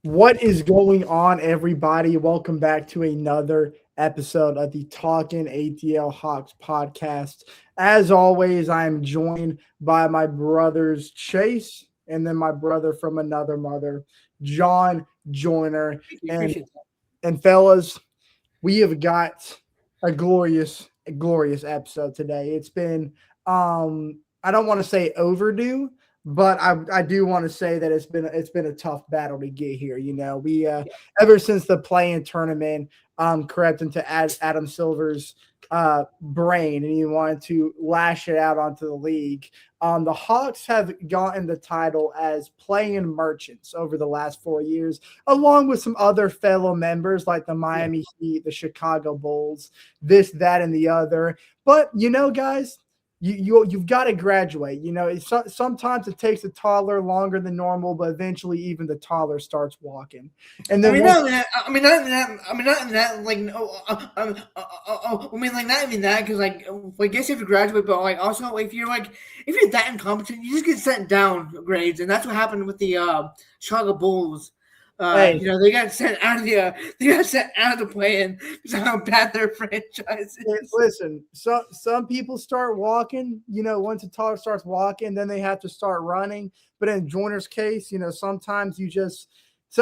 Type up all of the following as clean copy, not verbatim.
What is going on, everybody? Welcome back to another episode of the Talkin ATL Hawks podcast. As always, I am joined by my brothers Chase and then my brother from another mother, John Joyner. Thank you. And Appreciate that. and fellas, we have got a glorious episode today. It's been I don't want to say overdue, but I do want to say that it's been a tough battle to get here. We Yeah. ever since the play-in tournament crept into Adam Silver's brain, and he wanted to lash it out onto the league. The Hawks have gotten the title as play-in merchants over the last 4 years, along with some other fellow members like the Yeah. Miami Heat, the Chicago Bulls, this, that, and the other. But guys, you've got to graduate. Sometimes it takes a toddler longer than normal, but eventually even the toddler starts walking. And I then mean, once, not even that. I mean, not even that. I mean, not even that. Like, no. I mean, like, not even that. Because, like, I guess you have to graduate, but like, also, like, if you're that incompetent, you just get sent down grades, and that's what happened with the Chicago Bulls. hey, They got sent out of the play-in because of how bad their franchise is. listen, some people start walking. Once a toddler starts walking, then they have to start running. But in Joyner's case, sometimes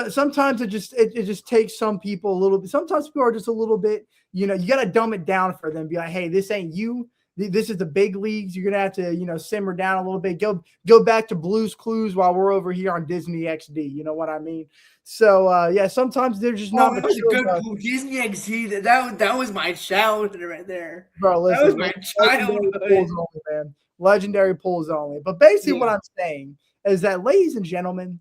sometimes it just takes some people a little bit. Sometimes people are just a little bit. You got to dumb it down for them. Be like, hey, this ain't you. This is the big leagues. You're gonna have to, simmer down a little bit. Go back to Blue's Clues while we're over here on Disney XD. You know what I mean? So yeah, sometimes they're just Oh, not that was a mature good enough. move. Disney XC. That was my childhood right there. Bro, That was listen, my legendary childhood. pulls only, man. Legendary pulls only. But basically, what Yeah. I'm saying is that, ladies and gentlemen,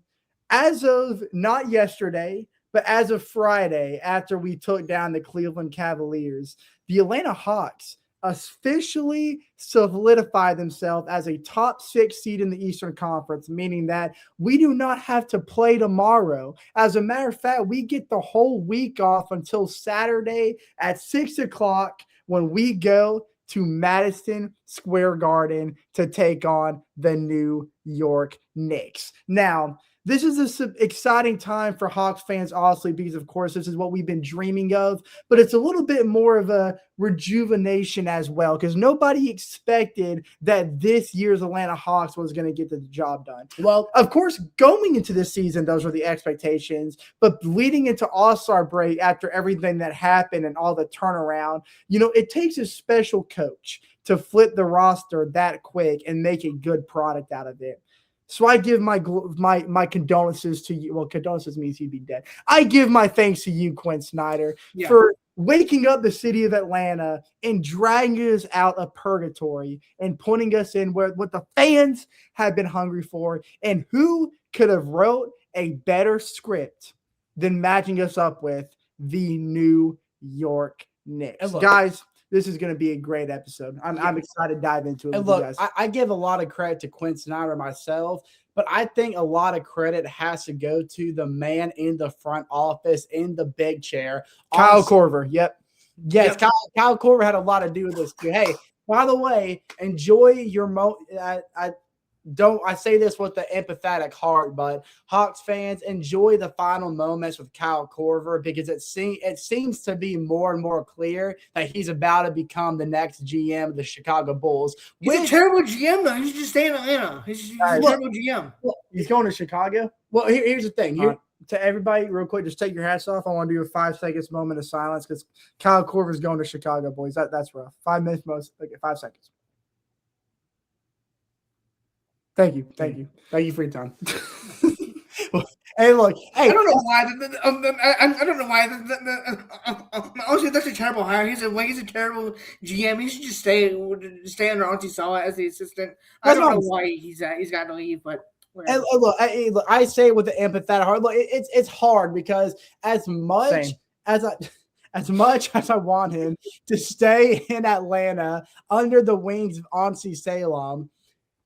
as of not yesterday, but as of Friday, after we took down the Cleveland Cavaliers, the Atlanta Hawks officially solidified themselves as a top 6 seed in the Eastern Conference, meaning that we do not have to play tomorrow. As a matter of fact, we get the whole week off until Saturday at 6 o'clock when we go to Madison Square Garden to take on the New York Knicks. Now, this is an exciting time for Hawks fans, honestly, because, of course, this is what we've been dreaming of. But it's a little bit more of a rejuvenation as well, because nobody expected that this year's Atlanta Hawks was going to get the job done. Well, of course, going into this season, those were the expectations. But leading into All-Star break, after everything that happened and all the turnaround, it takes a special coach to flip the roster that quick and make a good product out of it. So I give my condolences to you. Well, condolences means he'd be dead. I give my thanks to you, Quinn Snyder, Yeah. for waking up the city of Atlanta and dragging us out of purgatory and putting us in what the fans have been hungry for. And who could have wrote a better script than matching us up with the New York Knicks? Guys, this is going to be a great episode. I'm excited to dive into it And with look, you guys. I give a lot of credit to Quinn Snyder myself, but I think a lot of credit has to go to the man in the front office in the big chair. Kyle Korver. Yep. Yes, Yep. Kyle Korver had a lot to do with this too. Hey, by the way, enjoy your I say this with the empathetic heart, but Hawks fans, enjoy the final moments with Kyle Korver, because it seems to be more and more clear that he's about to become the next GM of the Chicago Bulls. He's a terrible GM, though. He should just stay in Atlanta. He's a terrible GM. He's going to Chicago. Well, here's the thing. To everybody, real quick, just take your hats off. I want to do a 5 seconds moment of silence because Kyle Korver's going to Chicago, boys. That's rough. 5 minutes most. Okay, 5 seconds. Thank you for your time. Hey, look. Hey, I don't know why. I don't know why. Honestly, that's a terrible hire. He's a terrible GM. He should just stay under Auntie Sala as the assistant. I don't know why he's got to leave, but. And look, I say it with the empathetic heart. Look, it's hard because as much as I want him to stay in Atlanta under the wings of Ansi Salem,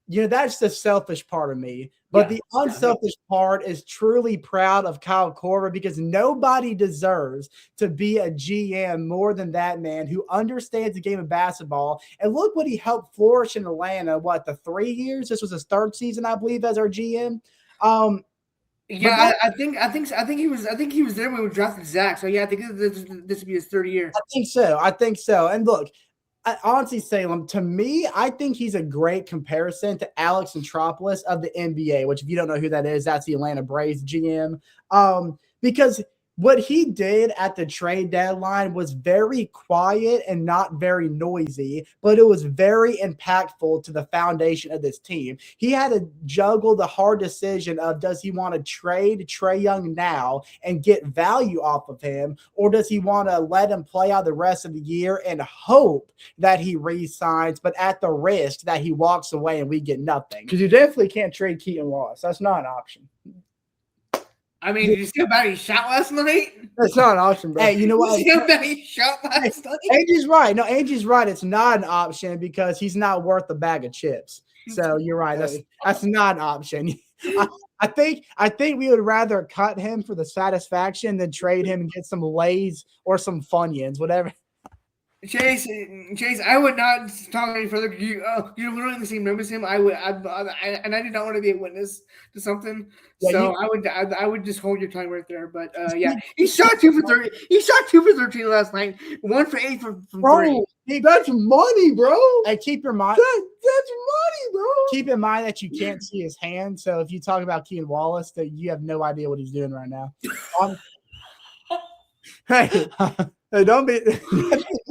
that's the selfish part of me. But the unselfish part is truly proud of Kyle Korver, because nobody deserves to be a GM more than that man who understands the game of basketball. And look what he helped flourish in Atlanta. The 3 years? This was his third season, I believe, as our GM. Yeah, I think he was there when we drafted Zach. So yeah, I think this would be his third year. I think so. And look, honestly, Salem, to me, I think he's a great comparison to Alex Anthopoulos of the NBA, which if you don't know who that is, that's the Atlanta Braves GM. Because what he did at the trade deadline was very quiet and not very noisy, but it was very impactful to the foundation of this team. He had to juggle the hard decision of, does he want to trade Trae Young now and get value off of him, or does he want to let him play out the rest of the year and hope that he re-signs, but at the risk that he walks away and we get nothing? Because you definitely can't trade Keaton Wallace. That's not an option. I mean, did you see how bad he shot last night? That's not an option, bro. Hey, you know what? Did you see how bad he shot last night? Angel's right. No, Angel's right. It's not an option because he's not worth a bag of chips. So you're right. That's not an option. I think we would rather cut him for the satisfaction than trade him and get some Lay's or some Funyuns, whatever. Chase, I would not talk any further. You're literally in the same room as him. I did not want to be a witness to something. Yeah, so I would just hold your tongue right there. But yeah, he shot 2 for 30. He shot 2 for 13 last night. 1 for 8 from 3. Hey, that's money, bro. Hey, keep your mind. That's money, bro. Keep in mind that you can't see his hand. So if you talk about Keaton Wallace, that you have no idea what he's doing right now. Hey, don't be.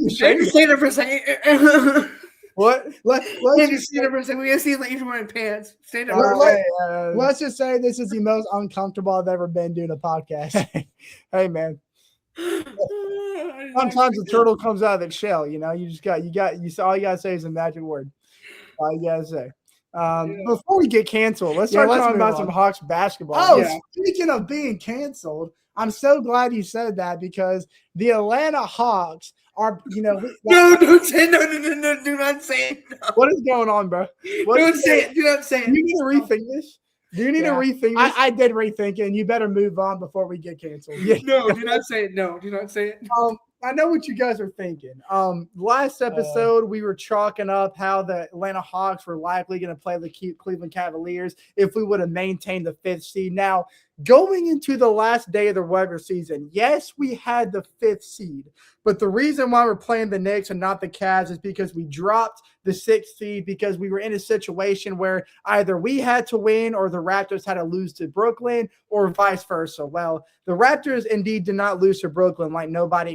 Just stay there for a second. What? Let's just stay there for a second. We gotta see like you're wearing pants. Stay there. Let's just say this is the most uncomfortable I've ever been doing a podcast. Hey, man. Sometimes the turtle comes out of its shell. You know, all you gotta say is a magic word. All you gotta say. Before we get canceled, let's talk about some Hawks basketball. Oh, speaking of being canceled, I'm so glad you said that because the Atlanta Hawks are, no, don't say no, do not say it. No. What is going on, bro? Don't say it. Do not say it. You need to rethink this. Do you need to rethink this? I did rethink it, and you better move on before we get canceled. Yeah. No, do not say it. No, do not say it. I know what you guys are thinking. Last episode, we were chalking up how the Atlanta Hawks were likely going to play the Cleveland Cavaliers if we would have maintained the 5th seed. Now, going into the last day of the regular season, yes, we had the 5th seed, but the reason why we're playing the Knicks and not the Cavs is because we dropped the 6th seed because we were in a situation where either we had to win or the Raptors had to lose to Brooklyn or vice versa. Well, the Raptors indeed did not lose to Brooklyn like everybody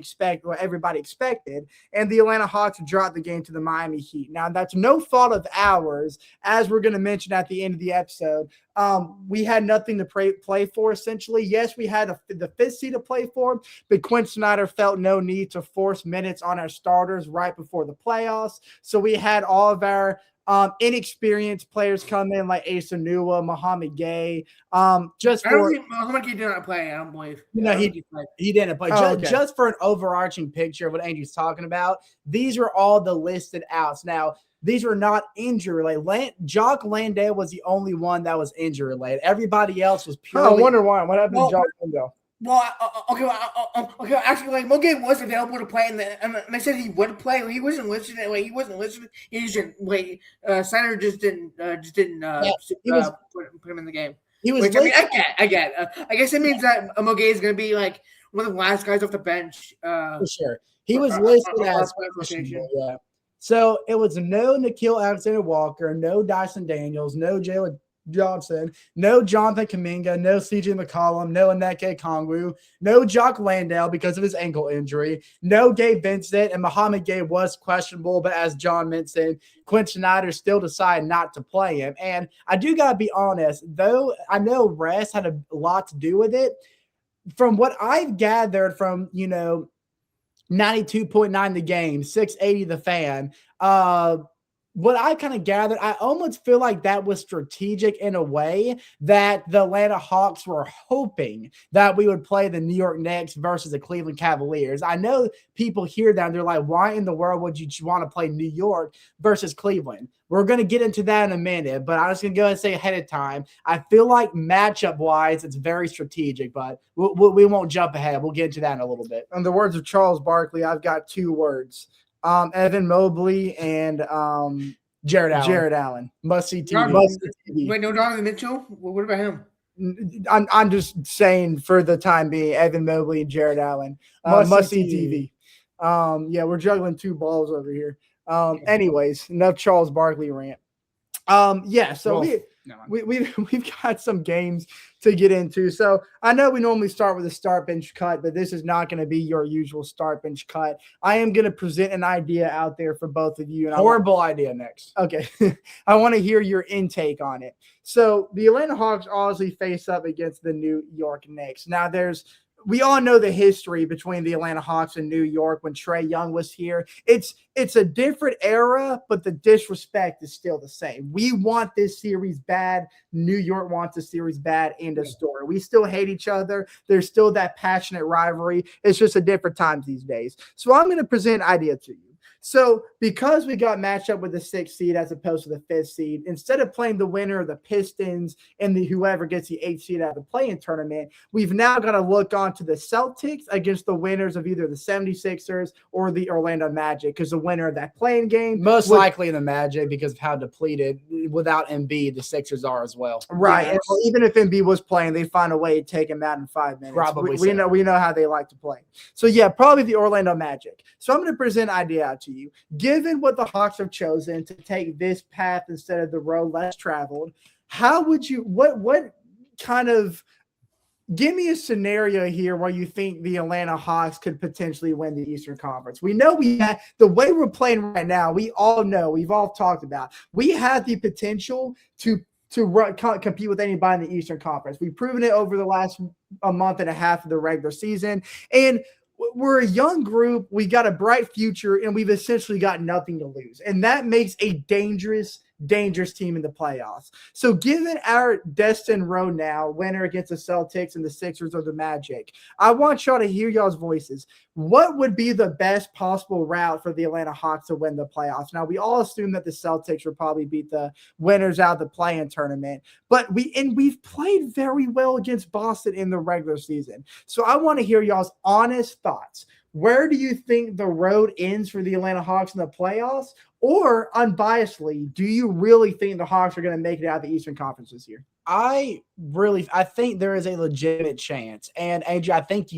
expected, and the Atlanta Hawks dropped the game to the Miami Heat. Now, that's no fault of ours, as we're going to mention at the end of the episode. We had nothing to play for, essentially. Yes, we had the 5th seed to play for, but Quinn Snyder felt no need to force minutes on our starters right before the playoffs. So we had all of our inexperienced players come in like Asa Nua, Muhammad Gay. Muhammad Gay did not play, I don't believe. He didn't play. Just for an overarching picture of what Andrew's talking about, these were all the listed outs. Now, these were not injury related. Jock Landale was the only one that was injury related. Everybody else was purely. I wonder why. What happened to Jock Landale? Well, okay. Actually, like Moge was available to play, and they said he would play. He wasn't listed. He wasn't listed. He just didn't wait. Snyder just didn't put him in the game. He was. I get. I guess it means that Moge is going to be like one of the last guys off the bench. For sure, he was listed as yeah. So it was no Nickeil Alexander-Walker, no Dyson Daniels, no Jalen Johnson, no Jonathan Kuminga, no CJ McCollum, no Onyeka Okongwu, no Jock Landale because of his ankle injury, no Gabe Vincent, and Muhammad Gay was questionable, but as John mentioned, Quinn Snyder still decided not to play him. And I do got to be honest, though I know rest had a lot to do with it, from what I've gathered from, 92.9 the game, 680 the fan. What I kind of gathered, I almost feel like that was strategic in a way that the Atlanta Hawks were hoping that we would play the New York Knicks versus the Cleveland Cavaliers. I know people hear that and they're like, why in the world would you want to play New York versus Cleveland? We're going to get into that in a minute, but I'm just going to go ahead and say ahead of time, I feel like matchup-wise, it's very strategic, but we won't jump ahead. We'll get into that in a little bit. In the words of Charles Barkley, I've got 2 words. Evan Mobley and Jared Allen. Must see TV. Wait, no Donovan Mitchell? What about him? I'm just saying for the time being, Evan Mobley and Jared Allen. Must-see TV. Yeah, we're juggling two balls over here. Anyways, enough Charles Barkley rant. Yeah, so we've got some games to get into. So I know we normally start with a start bench cut, but this is not going to be your usual start bench cut. I am going to present an idea out there for both of you. And horrible idea next. Okay. I want to hear your intake on it. So the Atlanta Hawks obviously face up against the New York Knicks. Now we all know the history between the Atlanta Hawks and New York when Trae Young was here. It's a different era, but the disrespect is still the same. We want this series bad. New York wants the series bad. End of story. We still hate each other. There's still that passionate rivalry. It's just a different times these days. So I'm going to present an idea to you. So because we got matched up with the 6th seed as opposed to the 5th seed, instead of playing the winner of the Pistons and whoever gets the 8th seed out of the play-in tournament, we've now got to look on to the Celtics against the winners of either the 76ers or the Orlando Magic, because the winner of that play-in game most likely the Magic, because of how depleted without Embiid the Sixers are as well. Right. Yes. And even if Embiid was playing, they'd find a way to take him out in 5 minutes. Probably we know how they like to play. So yeah, probably the Orlando Magic. So I'm going to present an idea out to you. Given what the Hawks have chosen to take this path instead of the road less traveled, how would you what kind of give me a scenario here where you think the Atlanta Hawks could potentially win the Eastern Conference? We know the way we're playing right now, we all know, we've all talked about, we have the potential to compete with anybody in the Eastern Conference. We've proven it over the last a month and a half of the regular season. And we're a young group. We got a bright future, and we've essentially got nothing to lose. And that makes a dangerous team in the playoffs. So given our destined road now, winner against the Celtics and the Sixers or the Magic, I want y'all to hear y'all's voices. What would be the best possible route for the Atlanta Hawks to win the playoffs? Now, we all assume that the Celtics will probably beat the winners out of the play-in tournament, but we've played very well against Boston in the regular season. So I want to hear y'all's honest thoughts. Where do you think the road ends for the Atlanta Hawks in the playoffs? Or unbiasedly, do you really think the Hawks are going to make it out of the Eastern Conference this year? I think there is a legitimate chance. And AJ, I think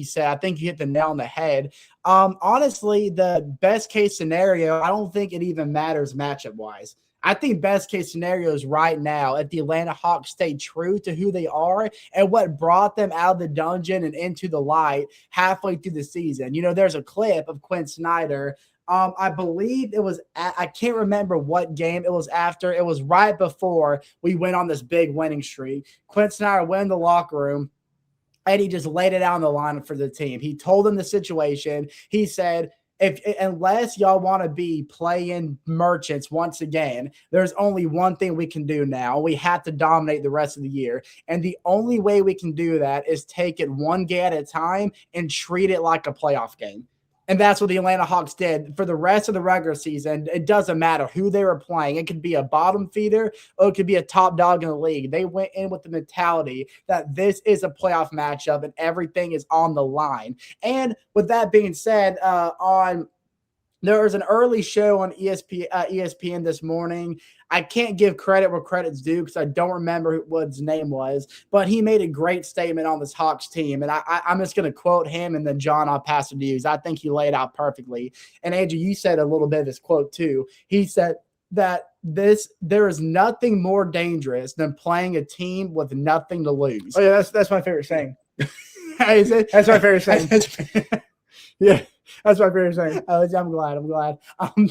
you hit the nail on the head. Honestly, the best case scenario, I don't think it even matters matchup wise. I think best case scenario is right now if the Atlanta Hawks stay true to who they are and what brought them out of the dungeon and into the light halfway through the season. You know, there's a clip of Quinn Snyder. I believe it was, I can't remember what game it was after. It was right before we went on this big winning streak. Quinn Snyder went in the locker room and he just laid it out on the line for the team. He told them the situation. He said, unless y'all want to be playing merchants once again, there's only one thing we can do now. We have to dominate the rest of the year. And the only way we can do that is take it one game at a time and treat it like a playoff game. And that's what the Atlanta Hawks did for the rest of the regular season. It doesn't matter who they were playing. It could be a bottom feeder or it could be a top dog in the league. They went in with the mentality that this is a playoff matchup and everything is on the line. And with that being said, there was an early show on ESPN this morning. I can't give credit where credit's due because I don't remember what his name was, but he made a great statement on this Hawks team. And I'm just going to quote him, and then John, I'll pass it to you. I think he laid out perfectly. And Andrew, you said a little bit of this quote too. He said that there is nothing more dangerous than playing a team with nothing to lose. Oh yeah, that's my favorite saying. Is it? That's my favorite saying. Yeah. That's my favorite saying. Oh, I'm glad.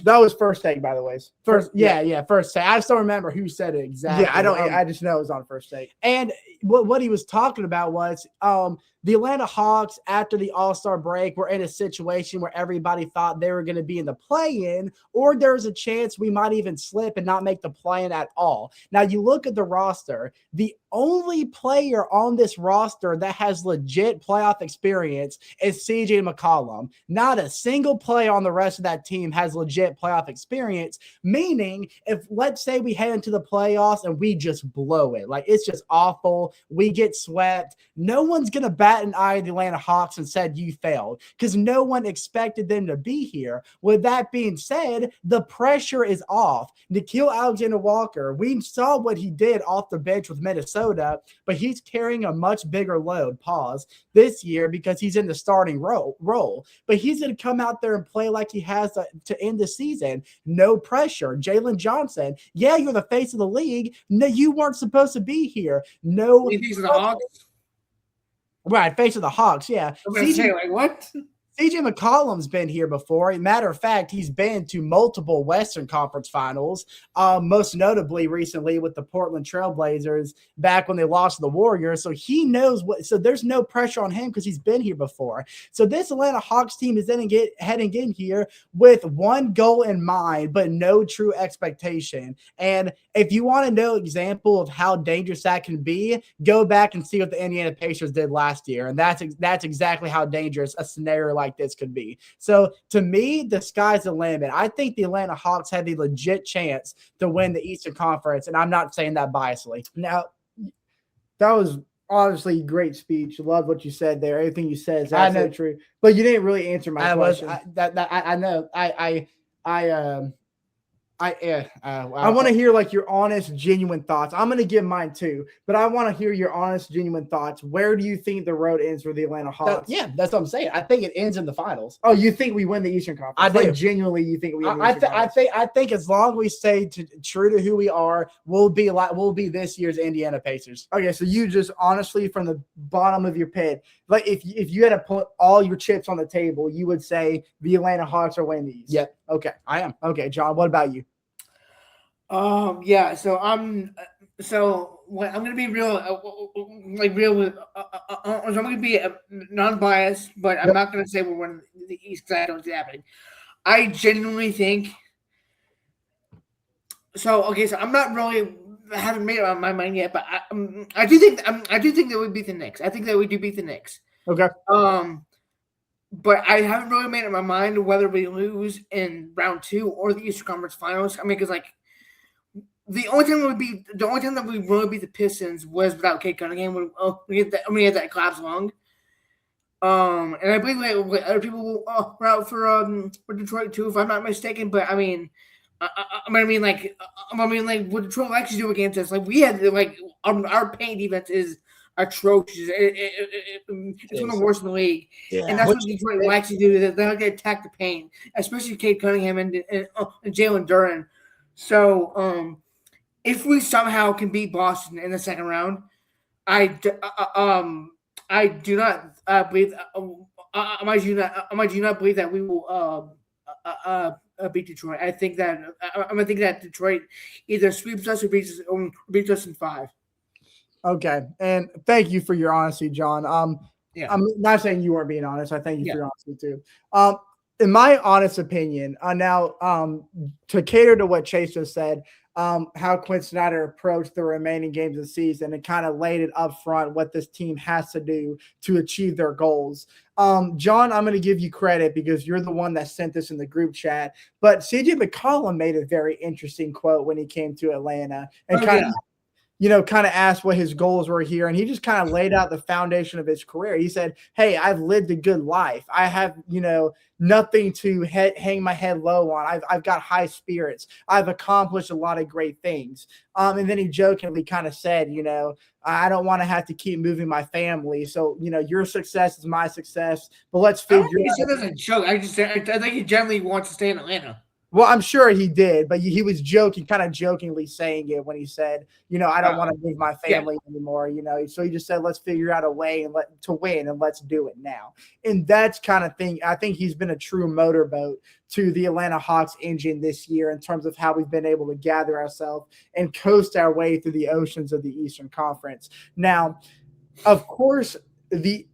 That was first take, by the way. First take. I just don't remember who said it exactly. Yeah, I just know it was on first take. And what he was talking about was the Atlanta Hawks, after the All-Star break, were in a situation where everybody thought they were going to be in the play-in, or there was a chance we might even slip and not make the play-in at all. Now, you look at the roster, the only player on this roster that has legit playoff experience is CJ McCollum. Not not a single player on the rest of that team has legit playoff experience, meaning if let's say we head into the playoffs and we just blow it, like it's just awful, we get swept, no one's going to bat an eye at the Atlanta Hawks and said you failed because no one expected them to be here. With that being said, the pressure is off. Nickeil Alexander-Walker, we saw what he did off the bench with Minnesota, but he's carrying a much bigger load, this year because he's in the starting role. But he's going to come out there and play like he has to end the season. No pressure. Jalen Johnson, yeah, you're the face of the league. No, you weren't supposed to be here. No. Face of the Hawks? Right, face of the Hawks, yeah. I'm going to say, like, what? CJ McCollum's been here before. Matter of fact, he's been to multiple Western Conference Finals, most notably recently with the Portland Trailblazers back when they lost to the Warriors. So he knows what. So there's no pressure on him because he's been here before. So this Atlanta Hawks team is heading in here with one goal in mind, but no true expectation. And if you want to know an example of how dangerous that can be, go back and see what the Indiana Pacers did last year. And that's exactly how dangerous a scenario like this could be. So to me, the sky's the limit. I think the Atlanta Hawks have a legit chance to win the Eastern Conference, and I'm not saying that biasly. Now, that was honestly a great speech. Love what you said there. Everything you said is absolutely true. But you didn't really answer my question. I know. I want to hear like your honest, genuine thoughts. I'm going to give mine too, but I want to hear your honest, genuine thoughts. Where do you think the road ends for the Atlanta Hawks? That's what I'm saying. I think it ends in the finals. Oh, you think we win the Eastern Conference? I do. Like, genuinely, you think we win the Eastern Conference? I think as long as we stay true to who we are, we'll be this year's Indiana Pacers. Okay, so you just honestly, from the bottom of your pit, like if you had to put all your chips on the table, you would say the Atlanta Hawks are winning the East. Yep. Okay, I am. Okay, John, what about you? Yeah. So I'm gonna be real, with. I'm gonna be non-biased, but I'm not gonna say we're winning the East because I don't see it happening. I genuinely think. So okay, so I'm not really haven't made up my mind yet, but I do think that we beat the Knicks. I think that we do beat the Knicks. Okay. But I haven't really made up my mind whether we lose in round 2 or the Eastern Conference Finals. I mean, because like. The only time that we really beat the Pistons was without Kate Cunningham when we had that collapse long. And I believe other people were out for Detroit too, if I'm not mistaken. But I mean, what Detroit likes to do against us, like we had our paint defense is atrocious. It's one of the worst in the league, and that's what Detroit likes to do. They like to attack the paint, especially Kate Cunningham and Jalen Duren. So, if we somehow can beat Boston in the second round, I do not believe. I do not believe that we will beat Detroit. I think that Detroit either sweeps us or beats us in 5. Okay, and thank you for your honesty, John. Yeah. I'm not saying you weren't being honest. I thank you for your honesty too. In my honest opinion, now to cater to what Chase just said, how Quinn Snyder approached the remaining games of the season and kind of laid it up front what this team has to do to achieve their goals. John, I'm going to give you credit because you're the one that sent this in the group chat, but CJ McCollum made a very interesting quote when he came to Atlanta and kind of asked what his goals were here. And he just kind of laid out the foundation of his career. He said, hey, I've lived a good life. I have, nothing to hang my head low on. I've got high spirits. I've accomplished a lot of great things. And then he jokingly kind of said, I don't want to have to keep moving my family. So, your success is my success, but let's figure out. He said that as a joke. I think he generally wants to stay in Atlanta. Well, I'm sure he did, but he was kind of jokingly saying it when he said, I don't want to move my family anymore, So he just said, let's figure out a way to win and let's do it now. And that's kind of thing. I think he's been a true motorboat to the Atlanta Hawks engine this year in terms of how we've been able to gather ourselves and coast our way through the oceans of the Eastern Conference. Now, of course, the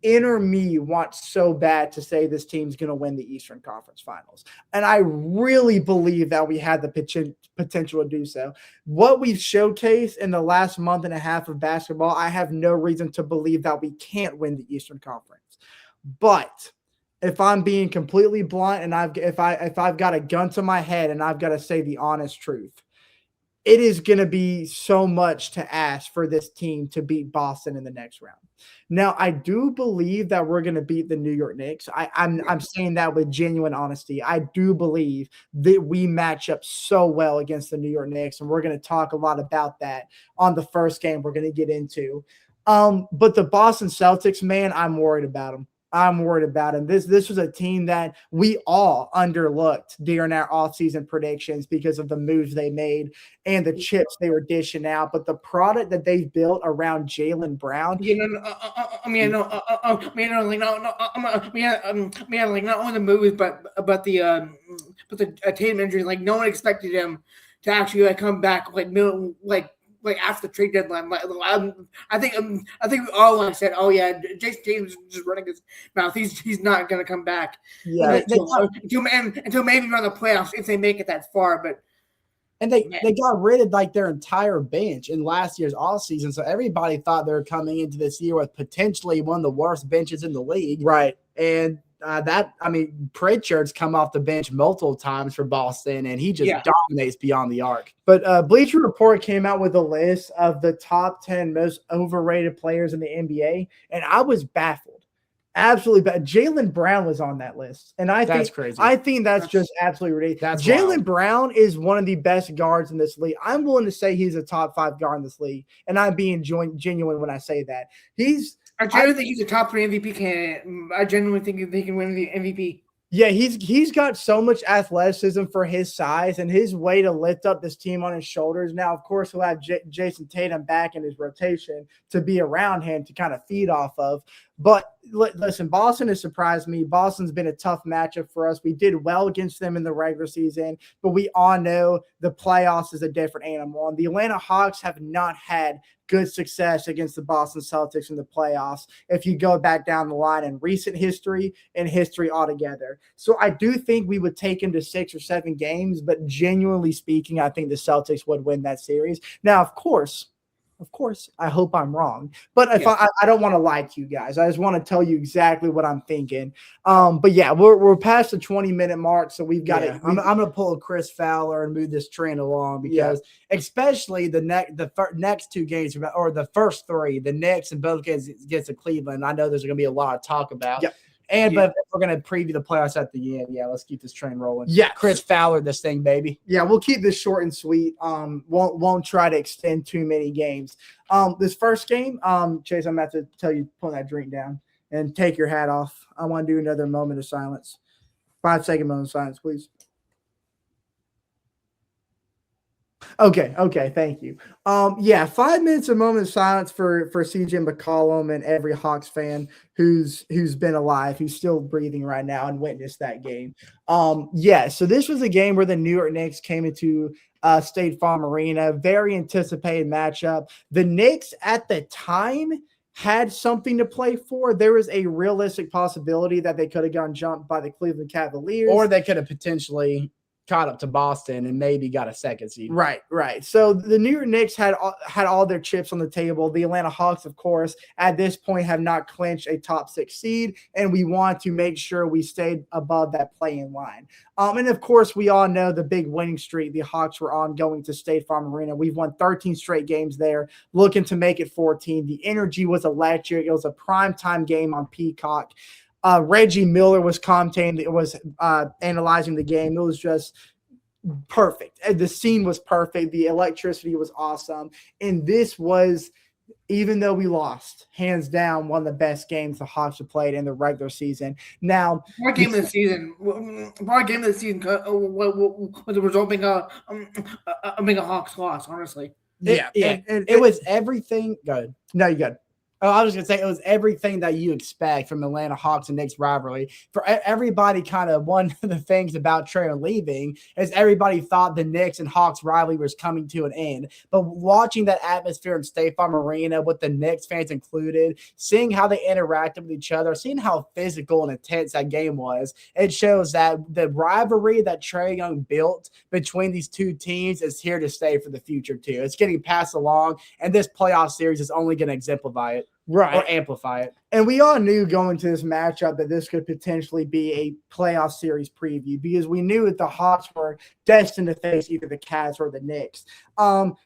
inner me wants so bad to say this team's going to win the Eastern Conference Finals. And I really believe that we had the potential to do so. What we've showcased in the last month and a half of basketball, I have no reason to believe that we can't win the Eastern Conference. But if I'm being completely blunt and if I've got a gun to my head and I've got to say the honest truth, it is going to be so much to ask for this team to beat Boston in the next round. Now, I do believe that we're going to beat the New York Knicks. I'm saying that with genuine honesty. I do believe that we match up so well against the New York Knicks, and we're going to talk a lot about that on the first game we're going to get into. But the Boston Celtics, man, I'm worried about them. I'm worried about him. This was a team that we all underlooked during our offseason predictions because of the moves they made and the chips they were dishing out. But the product that they've built around Jaylen Brown, not only the moves, but the Tatum injury. Like no one expected him to actually come back like after the trade deadline. I think we all said, "Oh yeah, Jason Tatum's just running his mouth. He's not going to come back." Yeah, until maybe around the playoffs if they make it that far. But they got rid of like their entire bench in last year's offseason, so everybody thought they were coming into this year with potentially one of the worst benches in the league, right? And Pritchard's come off the bench multiple times for Boston, and he just dominates beyond the arc. But Bleacher Report came out with a list of the top 10 most overrated players in the NBA, and I was baffled. Absolutely bad. Jaylen Brown was on that list, and that's crazy. I think that's just absolutely ridiculous. Jaylen Brown is one of the best guards in this league. I'm willing to say he's a top 5 guard in this league, and I'm being genuine when I say that. I genuinely think he's a top 3 MVP candidate. I genuinely think he can win the MVP. Yeah, he's got so much athleticism for his size and his way to lift up this team on his shoulders. Now, of course, he'll have Jason Tatum back in his rotation to be around him to kind of feed off of. But listen, Boston has surprised me. Boston's been a tough matchup for us. We did well against them in the regular season, but we all know the playoffs is a different animal. And the Atlanta Hawks have not had good success against the Boston Celtics in the playoffs if you go back down the line in recent history and history altogether. So I do think we would take him to 6 or 7 games, but genuinely speaking, I think the Celtics would win that series. Now, of course, I hope I'm wrong, but if I don't want to lie to you guys. I just want to tell you exactly what I'm thinking. But yeah, we're past the 20-minute mark, so we've got it. I'm going to pull a Chris Fowler and move this train along because especially the next 2 games, or the first 3, the Knicks and both games against the Cleveland, I know there's going to be a lot of talk about. Yep. But if we're going to preview the playoffs at the end, let's keep this train rolling. Yeah, Chris Fowler, this thing, baby. Yeah, we'll keep this short and sweet. Won't try to extend too many games. This first game, Chase, I'm about to tell you, put that drink down and take your hat off. I want to do another moment of silence. 5-second moment of silence, please. Okay, thank you. 5 minutes of moment of silence for CJ McCollum and every Hawks fan who's been alive, who's still breathing right now and witnessed that game. So this was a game where the New York Knicks came into State Farm Arena, very anticipated matchup. The Knicks at the time had something to play for. There was a realistic possibility that they could have gotten jumped by the Cleveland Cavaliers, or they could have potentially caught up to Boston and maybe got a 2nd seed. Right. So the New York Knicks had all their chips on the table. The Atlanta Hawks, of course, at this point have not clinched a top 6 seed, and we want to make sure we stayed above that play-in line. And of course, we all know the big winning streak the Hawks were on going to State Farm Arena. We've won 13 straight games there, looking to make it 14. The energy was electric. It was a primetime game on Peacock. Reggie Miller was commentating. It was analyzing the game. It was just perfect. The scene was perfect. The electricity was awesome. And this was, even though we lost, hands down, one of the best games the Hawks have played in the regular season. Now, what game of the season was the result being a Hawks loss, honestly. It was everything. Good. No, you good. Oh, I was going to say it was everything that you expect from Atlanta Hawks and Knicks rivalry. For everybody, kind of one of the things about Trae leaving is everybody thought the Knicks and Hawks rivalry was coming to an end. But watching that atmosphere in State Farm Arena with the Knicks fans included, seeing how they interacted with each other, seeing how physical and intense that game was, it shows that the rivalry that Trae Young built between these 2 teams is here to stay for the future too. It's getting passed along, and this playoff series is only going to exemplify it. Right. Or amplify it. And we all knew going to this matchup that this could potentially be a playoff series preview because we knew that the Hawks were destined to face either the Cavs or the Knicks. So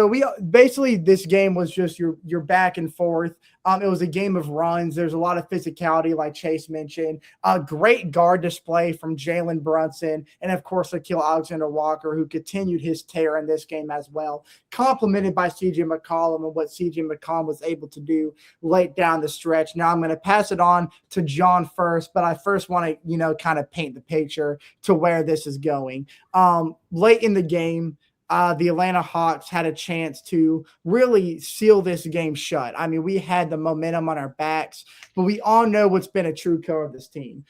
we basically this game was just your back and forth. It was a game of runs. There's a lot of physicality, like Chase mentioned. A great guard display from Jalen Brunson, and of course, Shaquille Alexander-Walker, who continued his tear in this game as well, complemented by C.J. McCollum and what C.J. McCollum was able to do late down the stretch. Now I'm going to pass it on to John first, but I first want to, kind of paint the picture to where this is going. Late in the game, the Atlanta Hawks had a chance to really seal this game shut. I mean, we had the momentum on our backs, but we all know what's been a true core of this team.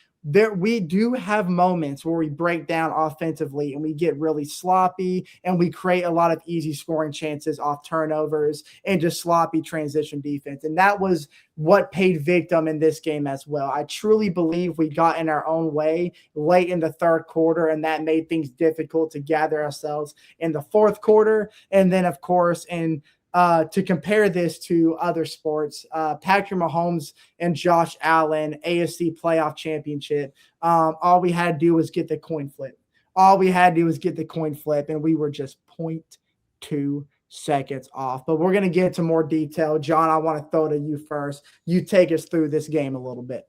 We do have moments where we break down offensively and we get really sloppy and we create a lot of easy scoring chances off turnovers and just sloppy transition defense. And that was what paid victim in this game as well. I truly believe we got in our own way late in the third quarter, and that made things difficult to gather ourselves in the fourth quarter. And then, of course, to compare this to other sports, Patrick Mahomes and Josh Allen, AFC playoff championship, all we had to do was get the coin flip. And we were just 0.2 seconds off. But we're going to get into more detail. John, I want to throw to you first. You take us through this game a little bit.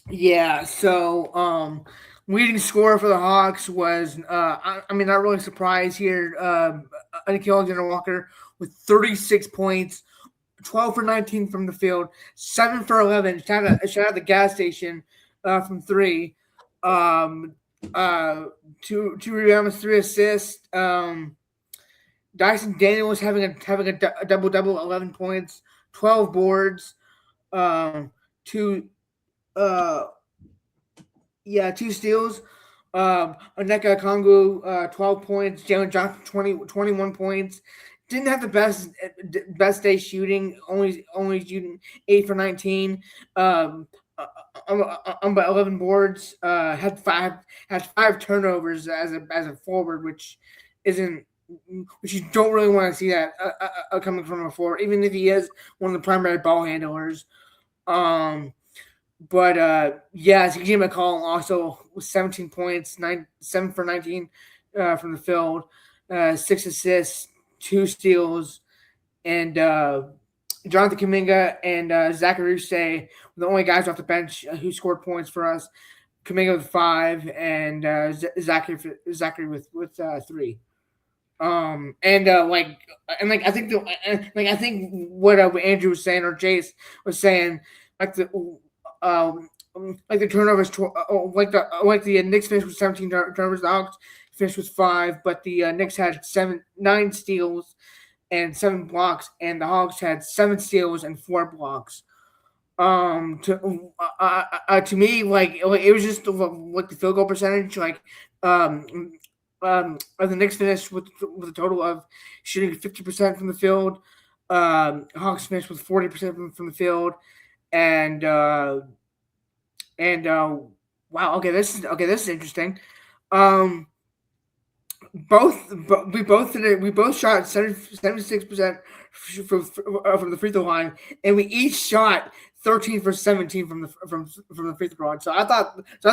Yeah, so leading scorer for the Hawks was, not really surprised here, Shaquille Alexander-Walker with 36 points, 12 for 19 from the field, 7 for 11. Shout out the gas station from 3. 2 rebounds, 3 assists. Dyson Daniel was having a double-double, 11 points, 12 boards, 2 steals. Onyeka Okongwu, 12 points. Jalen Johnson, 21 points. Didn't have the best day shooting, only shooting 8 for 19. By 11 boards. Had five turnovers as a forward, which you don't really want to see that coming from a forward, even if he is one of the primary ball handlers. CJ McCollum also with 17 points, 7 for 19 from the field, 6 assists, 2 steals, and Jonathan Kuminga and Zachary were the only guys off the bench who scored points for us. Kuminga with 5 and Zachary with 3. I think what Andrew was saying or Jace was saying, like the turnovers, like the Knicks finished with 17 turnovers, the Hawks finished with 5, but the Knicks had 9 steals and 7 blocks, and the Hawks had 7 steals and 4 blocks. To me, it was just like the field goal percentage, the Knicks finished with a total of shooting 50% from the field. Hawks finished with 40% from the field, and wow, this is interesting. We both shot 76% from the free throw line, and we each shot 13 for 17 from the free throw line. So I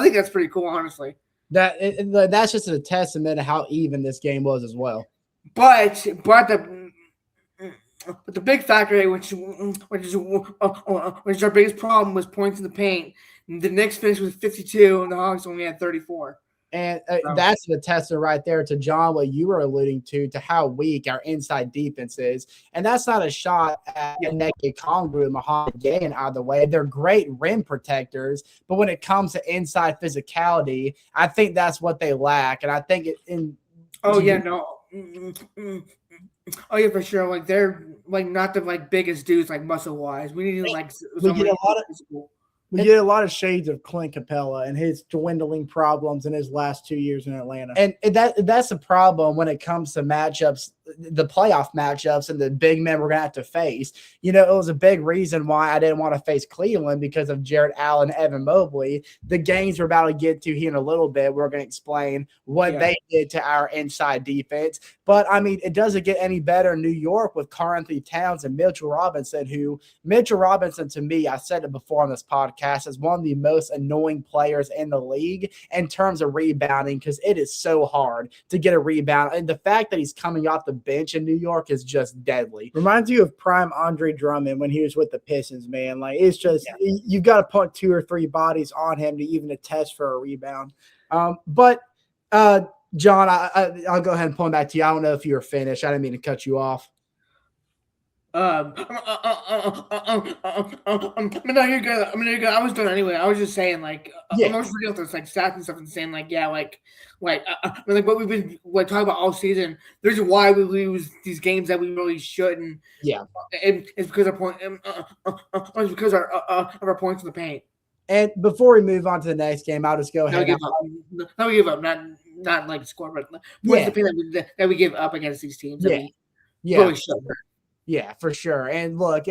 think that's pretty cool, honestly. That's just a testament to how even this game was as well. But the big factor, which is our biggest problem, was points in the paint. The Knicks finished with 52, and the Hawks only had 34. And that's the testament right there to John, what you were alluding to how weak our inside defense is. And that's not a shot at Onyeka Okongwu and Mohamed Gay out of the way. They're great rim protectors, but when it comes to inside physicality, I think that's what they lack. And I think for sure. They're not the biggest dudes muscle wise. We need We get a lot of shades of Clint Capella and his dwindling problems in his last 2 years in Atlanta. And that's a problem when it comes to matchups the playoff matchups and the big men we're going to have to face. It was a big reason why I didn't want to face Cleveland because of Jarrett Allen, Evan Mobley. The games we're about to get to here in a little bit, we're going to explain what they did to our inside defense. But, I mean, it doesn't get any better in New York with Karl-Anthony Towns and Mitchell Robinson, Mitchell Robinson, to me, I said it before on this podcast, is one of the most annoying players in the league in terms of rebounding because it is so hard to get a rebound. And the fact that he's coming off the bench in New York is just deadly. Reminds you of prime Andre Drummond when he was with the Pistons, man. Like, it's just you've got to put 2 or 3 bodies on him to even attest for a rebound. But John, I'll go ahead and point back to you. I don't know if you were finished. I didn't mean to cut you off. No, you're good. I was done anyway. I was just saying, like, I'm also looking at those like stats and stuff and saying, like, like what we've been talking about all season. There's why we lose these games that we really shouldn't. Yeah, it's because of our points in the paint. And before we move on to the next game, I'll just go ahead. No, we give up. Not like score, but points in the paint that we give up against these teams. Really should. Yeah, for sure. And look,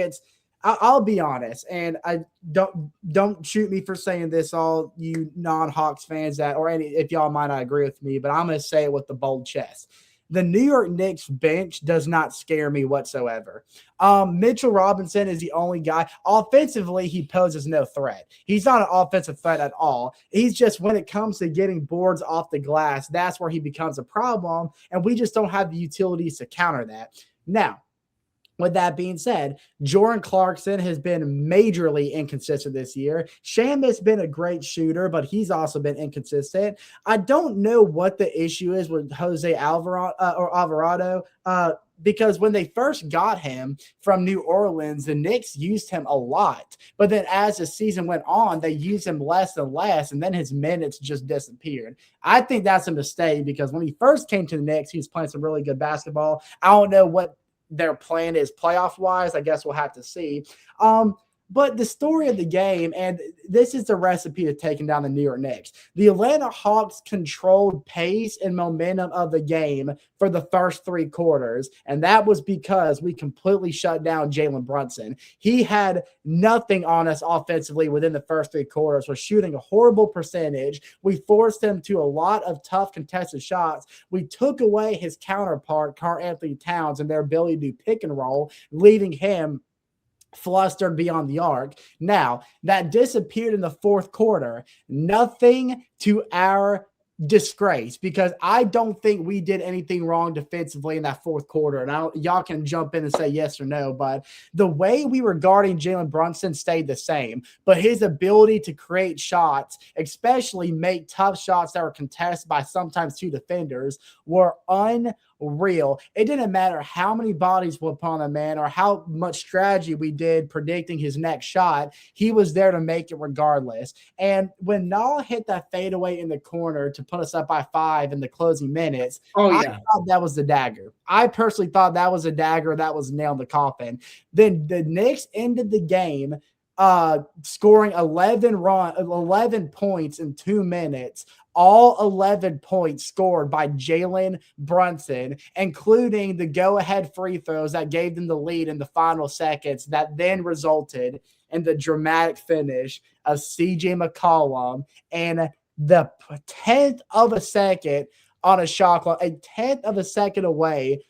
I'll be honest, and I don't shoot me for saying this, all you non-Hawks fans if y'all might not agree with me, but I'm going to say it with the bold chest. The New York Knicks bench does not scare me whatsoever. Mitchell Robinson is the only guy. Offensively, he poses no threat. He's not an offensive threat at all. He's just, when it comes to getting boards off the glass, that's where he becomes a problem, and we just don't have the utilities to counter that. Now, with that being said, Jordan Clarkson has been majorly inconsistent this year. Sham has been a great shooter, but he's also been inconsistent. I don't know what the issue is with Jose Alvarado, because when they first got him from New Orleans, the Knicks used him a lot. But then as the season went on, they used him less and less, and then his minutes just disappeared. I think that's a mistake because when he first came to the Knicks, he was playing some really good basketball. I don't know what their plan is playoff wise. I guess we'll have to see. But the story of the game, and this is the recipe to taking down the New York Knicks. The Atlanta Hawks controlled pace and momentum of the game for the first 3 quarters, and that was because we completely shut down Jalen Brunson. He had nothing on us offensively within the first 3 quarters. We're shooting a horrible percentage. We forced him to a lot of tough contested shots. We took away his counterpart, Karl-Anthony Towns, and their ability to pick and roll, leaving him flustered beyond the arc. Now, that disappeared in the 4th quarter. Nothing to our disgrace, because I don't think we did anything wrong defensively in that 4th quarter. And y'all can jump in and say yes or no, but the way we were guarding Jalen Brunson stayed the same. But his ability to create shots, especially make tough shots that were contested by sometimes 2 defenders, were unreal. It didn't matter how many bodies were upon a man or how much strategy we did predicting his next shot. He was there to make it regardless. And when Nall hit that fadeaway in the corner to put us up by 5 in the closing minutes, I thought that was the dagger. I personally thought that was a dagger that was nailed in the coffin. Then the Knicks ended the game scoring 11 points in 2 minutes. All 11 points scored by Jalen Brunson, including the go-ahead free throws that gave them the lead in the final seconds that then resulted in the dramatic finish of CJ McCollum and the 10th of a second on a shot clock, a 10th of a second away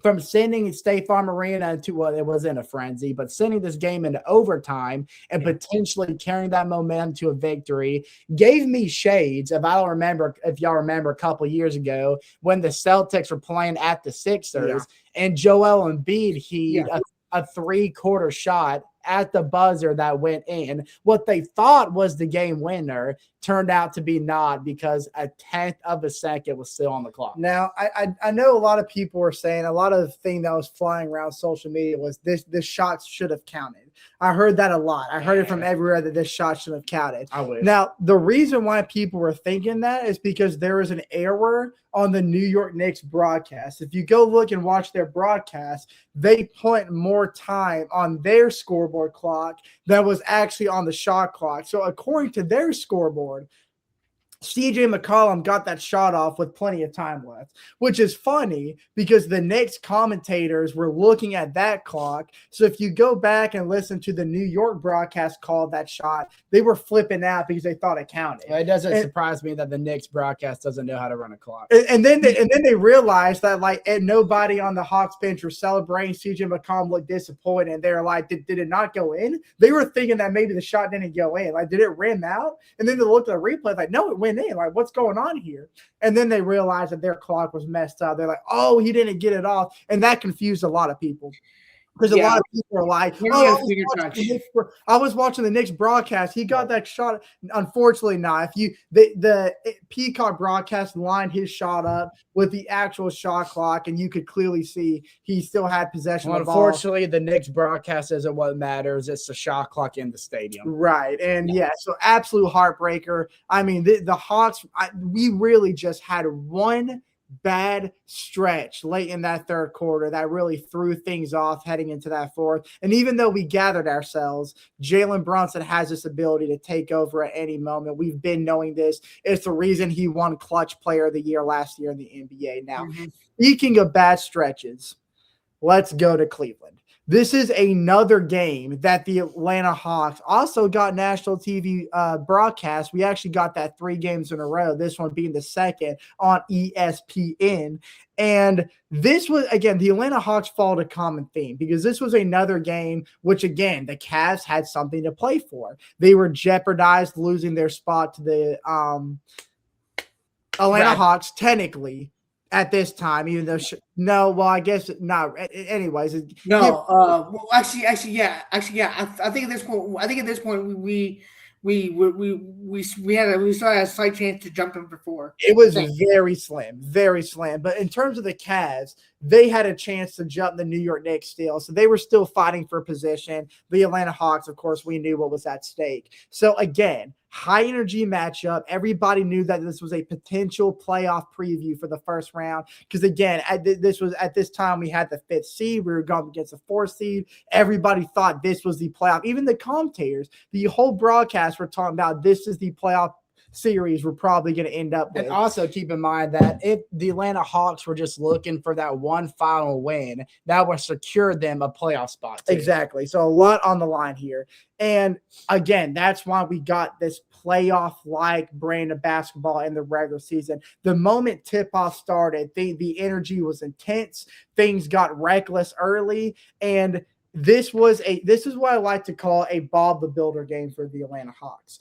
from sending State Farm Arena into what it was in a frenzy, but sending this game into overtime and potentially carrying that momentum to a victory gave me shades. If y'all remember a couple of years ago when the Celtics were playing at the Sixers and Joel Embiid heaved a 3-quarter shot at the buzzer that went in. What they thought was the game winner turned out to be not, because a 10th of a second was still on the clock. Now, I know a lot of people were saying, a lot of the thing that was flying around social media was this shot should have counted. I heard that a lot. I heard it from everywhere that this shot should have counted. I wish. Now, the reason why people were thinking that is because there was an error on the New York Knicks broadcast. If you go look and watch their broadcast, they put more time on their scoreboard clock than was actually on the shot clock. So according to their scoreboard, CJ McCollum got that shot off with plenty of time left, which is funny because the Knicks commentators were looking at that clock. So if you go back and listen to the New York broadcast call that shot, they were flipping out because they thought it counted. It doesn't surprise me that the Knicks broadcast doesn't know how to run a clock. And then they realized that nobody on the Hawks bench were celebrating. CJ McCollum looked disappointed. And they're like, did it not go in? They were thinking that maybe the shot didn't go in. Like, did it rim out? And then they looked at the replay like, no, it went in. Like, what's going on here? And then they realized that their clock was messed up. They're like, oh, he didn't get it off. And that confused a lot of people. Because a lot of people are like, I was watching the Knicks broadcast. He got that shot. Unfortunately, not. If the Peacock broadcast lined his shot up with the actual shot clock, and you could clearly see he still had possession of the ball. Unfortunately, the Knicks broadcast isn't what matters. It's the shot clock in the stadium. Right. And so absolute heartbreaker. I mean, the Hawks, we really just had one bad stretch late in that third quarter that really threw things off heading into that fourth. And even though we gathered ourselves, Jalen Brunson has this ability to take over at any moment. We've been knowing this. It's the reason he won Clutch Player of the Year last year in the NBA. Now, speaking of bad stretches, let's go to Cleveland. This is another game that the Atlanta Hawks also got national TV broadcast. We actually got that 3 games in a row, this one being the second on ESPN. And this was, again, the Atlanta Hawks followed a common theme because this was another game which, again, the Cavs had something to play for. They were jeopardized losing their spot to the Atlanta Hawks, technically, at this time, even though I guess not. Anyways, actually, yeah. I think at this point, we still had a slight chance to jump them before. It was very slim. But in terms of the Cavs, they had a chance to jump the New York Knicks still. So they were still fighting for position. The Atlanta Hawks, of course, we knew what was at stake. So again, high energy matchup. Everybody knew that this was a potential playoff preview for the first round. Because again, at this time we had the 5th seed. We were going against the 4th seed. Everybody thought this was the playoff. Even the commentators, the whole broadcast were talking about this is the playoff series we're probably going to end up with. And also keep in mind that if the Atlanta Hawks were just looking for that one final win, that would secure them a playoff spot too. Exactly. So a lot on the line here. And again, that's why we got this playoff-like brand of basketball in the regular season. The moment tip-off started, the energy was intense. Things got reckless early, and this is what I like to call a Bob the Builder game for the Atlanta Hawks.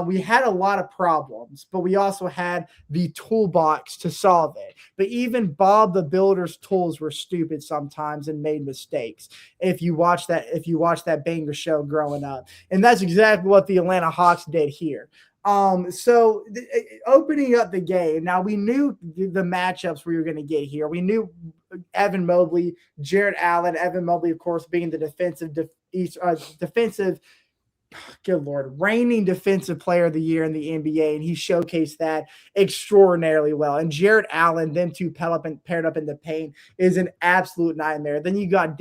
We had a lot of problems, but we also had the toolbox to solve it. But even Bob the Builder's tools were stupid sometimes and made mistakes. If you watch that banger show growing up, and that's exactly what the Atlanta Hawks did here. Opening up the game, now we knew the matchups we were going to get here. We knew Evan Mobley, Jared Allen, Evan Mobley, of course, being the reigning defensive player of the year in the NBA, and he showcased that extraordinarily well. And Jared Allen, them two paired up in the paint, is an absolute nightmare. Then you got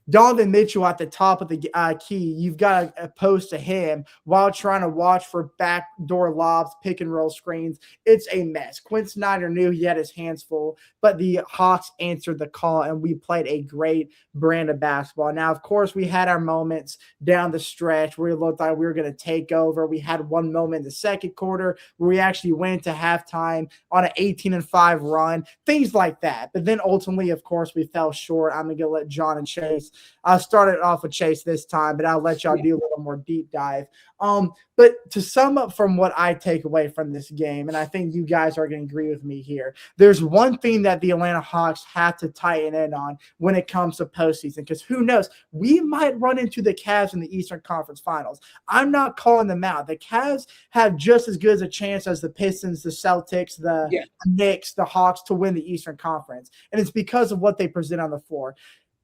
Donovan Mitchell at the top of the key. You've got to post to him while trying to watch for backdoor lobs, pick and roll screens. It's a mess. Quinn Snyder knew he had his hands full, but the Hawks answered the call, and we played a great brand of basketball. Now, of course, we had our moments down the stretch where it looked like we were going to take over. We had one moment in the second quarter where we actually went to halftime on an 18-5 run, things like that. But then ultimately, of course, we fell short. I'm going to let John and Chase. I started off with Chase this time, but I'll let y'all do a little more deep dive. But to sum up from what I take away from this game, and I think you guys are going to agree with me here, there's one thing that the Atlanta Hawks have to tighten in on when it comes to postseason, because who knows, we might run into the Cavs in the Eastern Conference Finals. I'm not calling them out. The Cavs have just as good as a chance as the Pistons, the Celtics, the Knicks, the Hawks to win the Eastern Conference, and it's because of what they present on the floor.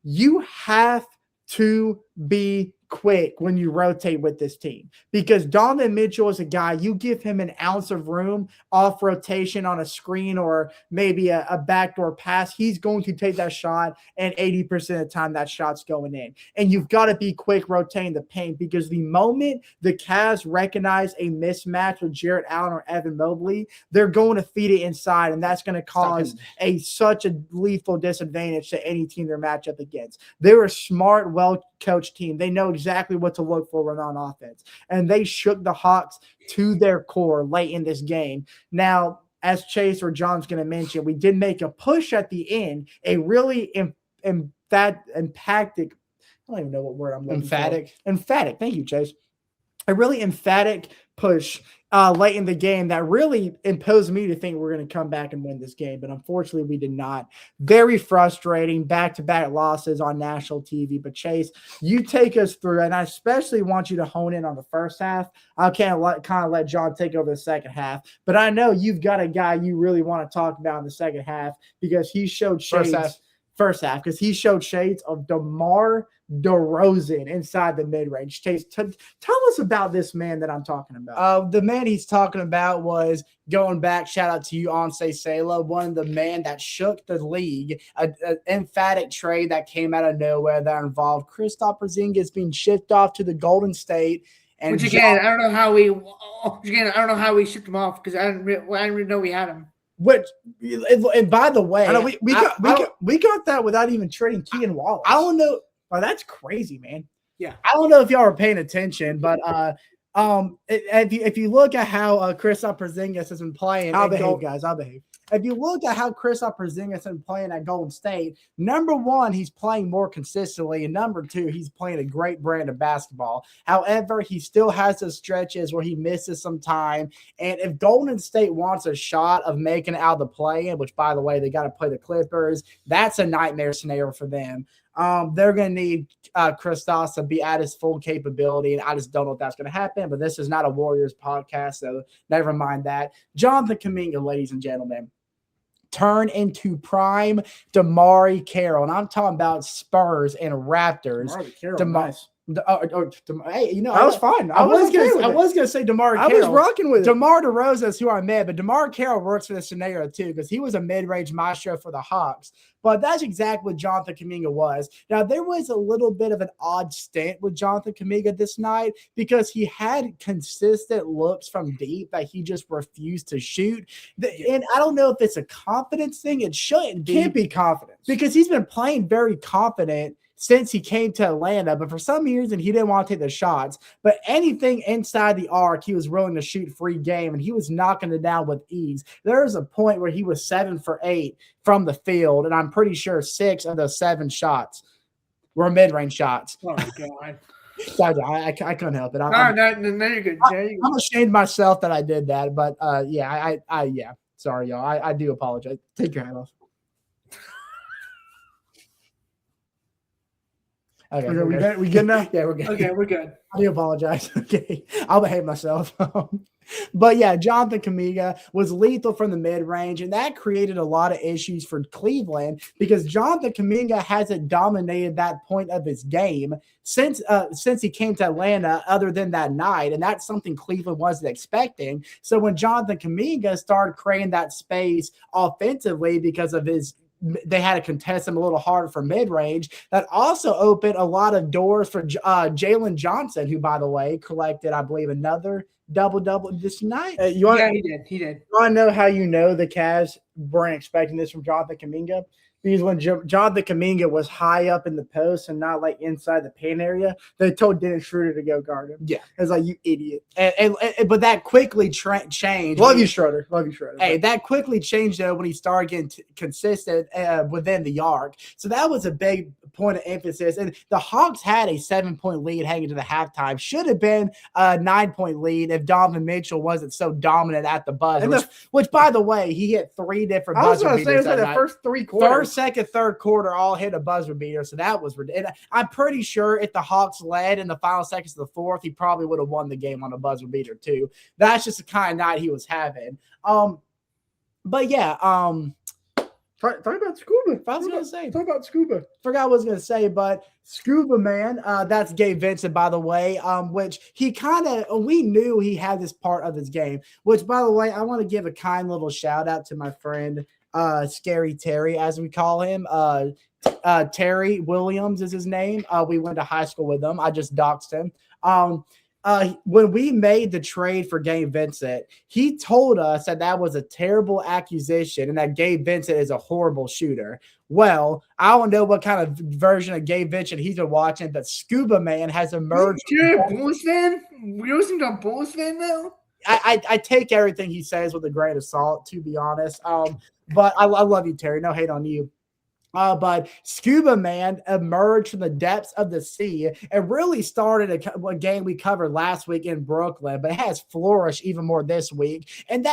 You have to be quick when you rotate with this team, because Donovan Mitchell is a guy, you give him an ounce of room off rotation on a screen or maybe a backdoor pass, he's going to take that shot, and 80% of the time that shot's going in. And you've got to be quick rotating the paint, because the moment the Cavs recognize a mismatch with Jarrett Allen or Evan Mobley, they're going to feed it inside, and that's going to cause such a lethal disadvantage to any team they're matched up against. They're a smart, well-coached team. They know exactly what to look for when on offense, and they shook the Hawks to their core late in this game. Now, as Chase or John's going to mention, we did make a push at the end, a really emphatic. I don't even know what word I'm looking for. Emphatic. Thank you, Chase. A really emphatic push late in the game that really imposed me to think we're going to come back and win this game. But unfortunately, we did not. Very frustrating, back-to-back losses on national TV. But Chase, you take us through, and I especially want you to hone in on the first half. I can't let John take over the second half. But I know you've got a guy you really want to talk about in the second half, because he showed shades. First half, because he showed shades of DeMar DeRozan inside the mid-range. Chase, tell us about this man that I'm talking about. The man he's talking about was, going back, shout out to you, Onse Sala, one of the men that shook the league, an emphatic trade that came out of nowhere that involved Kristaps Porzingis being shipped off to the Golden State. And which again, I don't know how we shipped him off, because I didn't really know we had him. And by the way, we got that without even trading Keegan Wallace. I don't know. Oh, that's crazy, man. Yeah, I don't know if y'all are paying attention, but if you look at how Kristaps Porzingis has been playing, I'll behave. If you look at how Kristaps Porzingis has been playing at Golden State, number one, he's playing more consistently, and number two, he's playing a great brand of basketball. However, he still has those stretches where he misses some time, and if Golden State wants a shot of making it out of the play-in, which, by the way, they got to play the Clippers, that's a nightmare scenario for them. They're going to need Kristaps to be at his full capability, and I just don't know if that's going to happen, but this is not a Warriors podcast, so never mind that. Jonathan Kuminga, ladies and gentlemen, turn into prime DeMar Carroll, and I'm talking about Spurs and Raptors. Hey, you know, I was fine. I was gonna say DeMar Carroll. I was rocking with it. DeMar DeRozan is who I meant, but DeMar Carroll works for this scenario too, because he was a mid-range maestro for the Hawks. But that's exactly what Jonathan Kuminga was. Now, there was a little bit of an odd stint with Jonathan Kuminga this night, because he had consistent looks from deep that he just refused to shoot. And I don't know if it's a confidence thing. It shouldn't be. Can't be confidence, because he's been playing very confident since he came to Atlanta, but for some reason he didn't want to take the shots. But anything inside the arc, he was willing to shoot free game, and he was knocking it down with ease. There was a point where he was 7 for 8 from the field, and I'm pretty sure 6 of those 7 shots were mid-range shots. Oh, my God. I couldn't help it. No, you're good. I'm ashamed of myself that I did that, but yeah, sorry, y'all. I do apologize. Take your hat off. Okay, we good now? Yeah, we're good. Okay, we're good. I do apologize. Okay, I'll behave myself. But yeah, Jonathan Kuminga was lethal from the mid-range, and that created a lot of issues for Cleveland, because Jonathan Kuminga hasn't dominated that point of his game since he came to Atlanta, other than that night, and that's something Cleveland wasn't expecting. So when Jonathan Kuminga started creating that space offensively because of they had to contest him a little harder for mid-range. That also opened a lot of doors for Jalen Johnson, who, by the way, collected, I believe, another double-double this night. He did. You want to know how you know the Cavs weren't expecting this from Jonathan Kuminga? Because when Jonathan Kuminga was high up in the post and not like inside the paint area, they told Dennis Schroeder to go guard him. Yeah, it was like, you idiot. But that quickly changed. Love you, Schroeder. Hey, that quickly changed though when he started getting consistent within the arc. So that was a big point of emphasis. And the Hawks had a 7-point lead heading to the halftime. Should have been a 9-point lead if Donovan Mitchell wasn't so dominant at the buzzer. Which, by the way, he hit 3 different buzzer beaters. I was going to say, it was like the first 3 quarters. First, second, third quarter all hit a buzzer beater, so that was ridiculous. I'm pretty sure if the Hawks led in the final seconds of the fourth, he probably would have won the game on a buzzer beater too. That's just the kind of night he was having. But yeah, Talk about Scuba. I was going to say. Talk about Scuba. Forgot what I was going to say, but Scuba, man, that's Gabe Vincent, by the way, which he we knew he had this part of his game, which, by the way, I want to give a kind little shout out to my friend, Scary Terry, as we call him. Terry Williams is his name. We went to high school with him. I just doxed him. When we made the trade for Gabe Vincent, he told us that was a terrible acquisition and that Gabe Vincent is a horrible shooter. Well, I don't know what kind of version of Gabe Vincent he's been watching, but Scuba Man has emerged. You're a Bulls fan? You're listening to a Bulls fan now? I take everything he says with a grain of salt, to be honest. But I love you, Terry. No hate on you. But Scuba Man emerged from the depths of the sea and really started a game we covered last week in Brooklyn, but it has flourished even more this week. And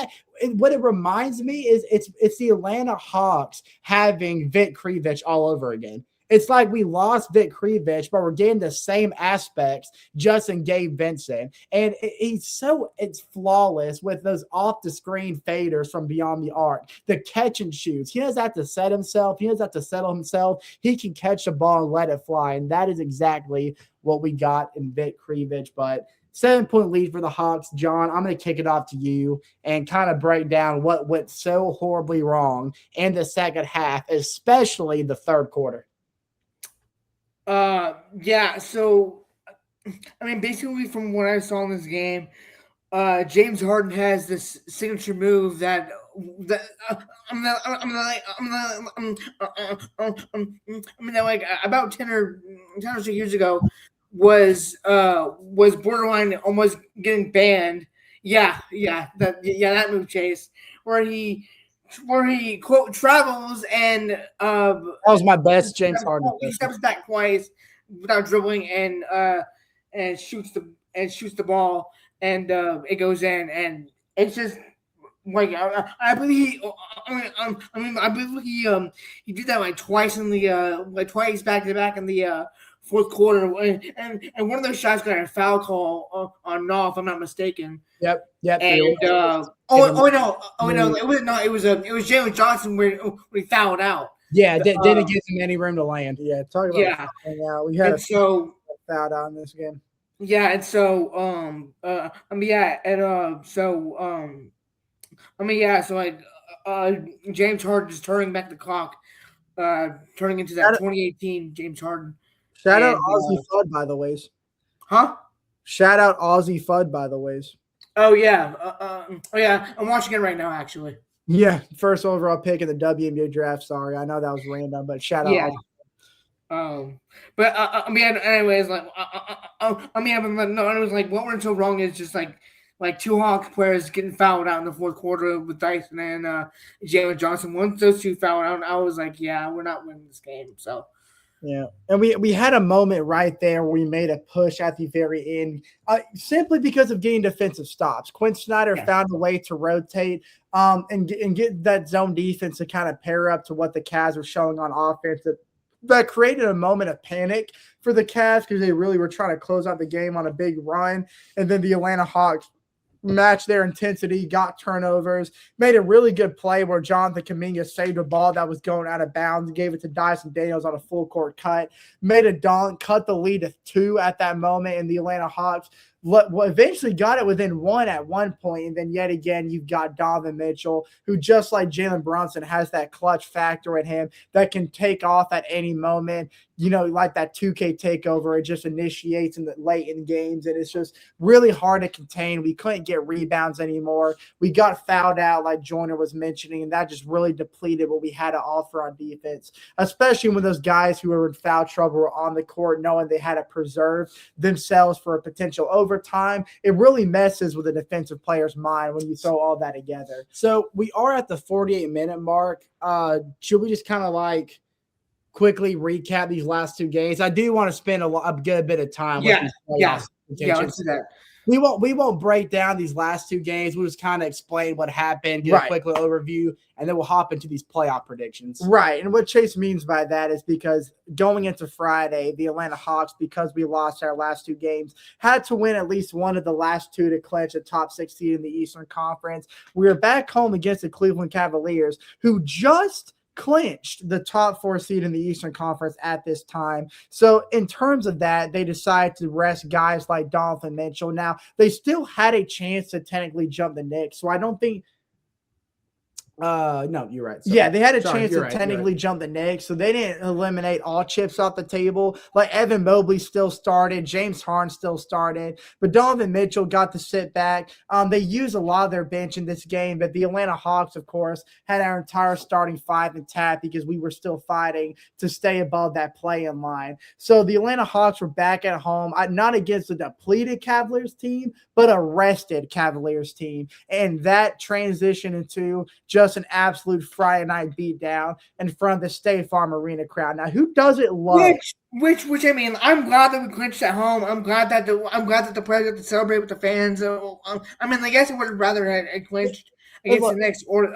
what it reminds me is it's the Atlanta Hawks having Vic Krivich all over again. It's like we lost Vic Krivich, but we're getting the same aspects just in Gabe Vincent. And it's flawless with those off-the-screen faders from beyond the arc. The catch and shoots. He doesn't have to set himself. He doesn't have to settle himself. He can catch the ball and let it fly. And that is exactly what we got in Vic Krivich. But 7-point lead for the Hawks. John, I'm going to kick it off to you and kind of break down what went so horribly wrong in the second half, especially the third quarter. Yeah, so I mean, basically from what I saw in this game, James Harden has this signature move that like about 10 or so years ago was borderline almost getting banned. That move, Chase, where he quote travels and that was my best James Harden. He steps back twice without dribbling and shoots the ball and it goes in, and it's just like I believe he did that like twice in the twice back to back in the fourth quarter, and one of those shots got a foul call on Nall, if I'm not mistaken. Yep. And it was Jalen Johnson where he fouled out. Yeah, didn't give him any room to land. Yeah, talk about fouling out. We had fouled out in this game. Yeah, and so James Harden is turning back the clock, turning into that 2018 James Harden. Shout out Aussie Fudd, by the ways. Huh? Shout out Aussie Fudd, by the ways. Oh yeah, I'm watching it right now, actually. Yeah, first overall pick in the WNBA draft. Sorry, I know that was random, but shout out. Yeah. Anyways, like, it was like what went so wrong is just like two Hawks players getting fouled out in the fourth quarter with Dyson and Jalen Johnson. Once those two fouled out, I was like, yeah, we're not winning this game. So. Yeah, and we had a moment right there where we made a push at the very end, simply because of getting defensive stops. Quinn Snyder found a way to rotate and get that zone defense to kind of pair up to what the Cavs were showing on offense. That created a moment of panic for the Cavs because they really were trying to close out the game on a big run, and then the Atlanta Hawks matched their intensity, got turnovers, made a really good play where Jonathan Kuminga saved a ball that was going out of bounds, gave it to Dyson Daniels on a full court cut, made a dunk, cut the lead to 2 at that moment, and the Atlanta Hawks eventually got it within 1 at one point, and then yet again you've got Donovan Mitchell, who just like Jalen Brunson has that clutch factor in him that can take off at any moment. You know, like that 2K takeover, it just initiates late in games, and it's just really hard to contain. We couldn't get rebounds anymore. We got fouled out, like Joyner was mentioning, and that just really depleted what we had to offer on defense, especially when those guys who were in foul trouble were on the court knowing they had to preserve themselves for a potential overtime. It really messes with a defensive player's mind when you throw all that together. So we are at the 48-minute mark. Should we just kind of like quickly recap these last two games? I do want to spend a good bit of time. Let's do that. We won't break down these last two games. We'll just kind of explain what happened, give a quick little overview, and then we'll hop into these playoff predictions. Right. And what Chase means by that is because going into Friday, the Atlanta Hawks, because we lost our last two games, had to win at least one of the last two to clinch a top 6 seed in the Eastern Conference. We were back home against the Cleveland Cavaliers, who just clinched the top 4 seed in the Eastern Conference at this time. So in terms of that, they decided to rest guys like Donovan Mitchell. Now, they still had a chance to technically jump the Knicks. So I don't think no, you're right. Yeah, they had a chance to technically jump the Knicks, so they didn't eliminate all chips off the table. Like Evan Mobley still started, James Harden still started, but Donovan Mitchell got to sit back. They used a lot of their bench in this game, but the Atlanta Hawks, of course, had our entire starting 5 intact because we were still fighting to stay above that play-in line. So the Atlanta Hawks were back at home, not against a depleted Cavaliers team, but a rested Cavaliers team, and that transitioned into just an absolute Friday night beatdown in front of the State Farm Arena crowd. Now, who doesn't love? Which I mean, I'm glad that we clinched at home. I'm glad that the players got to celebrate with the fans. I mean, I guess I would have rather had clinched against the Knicks or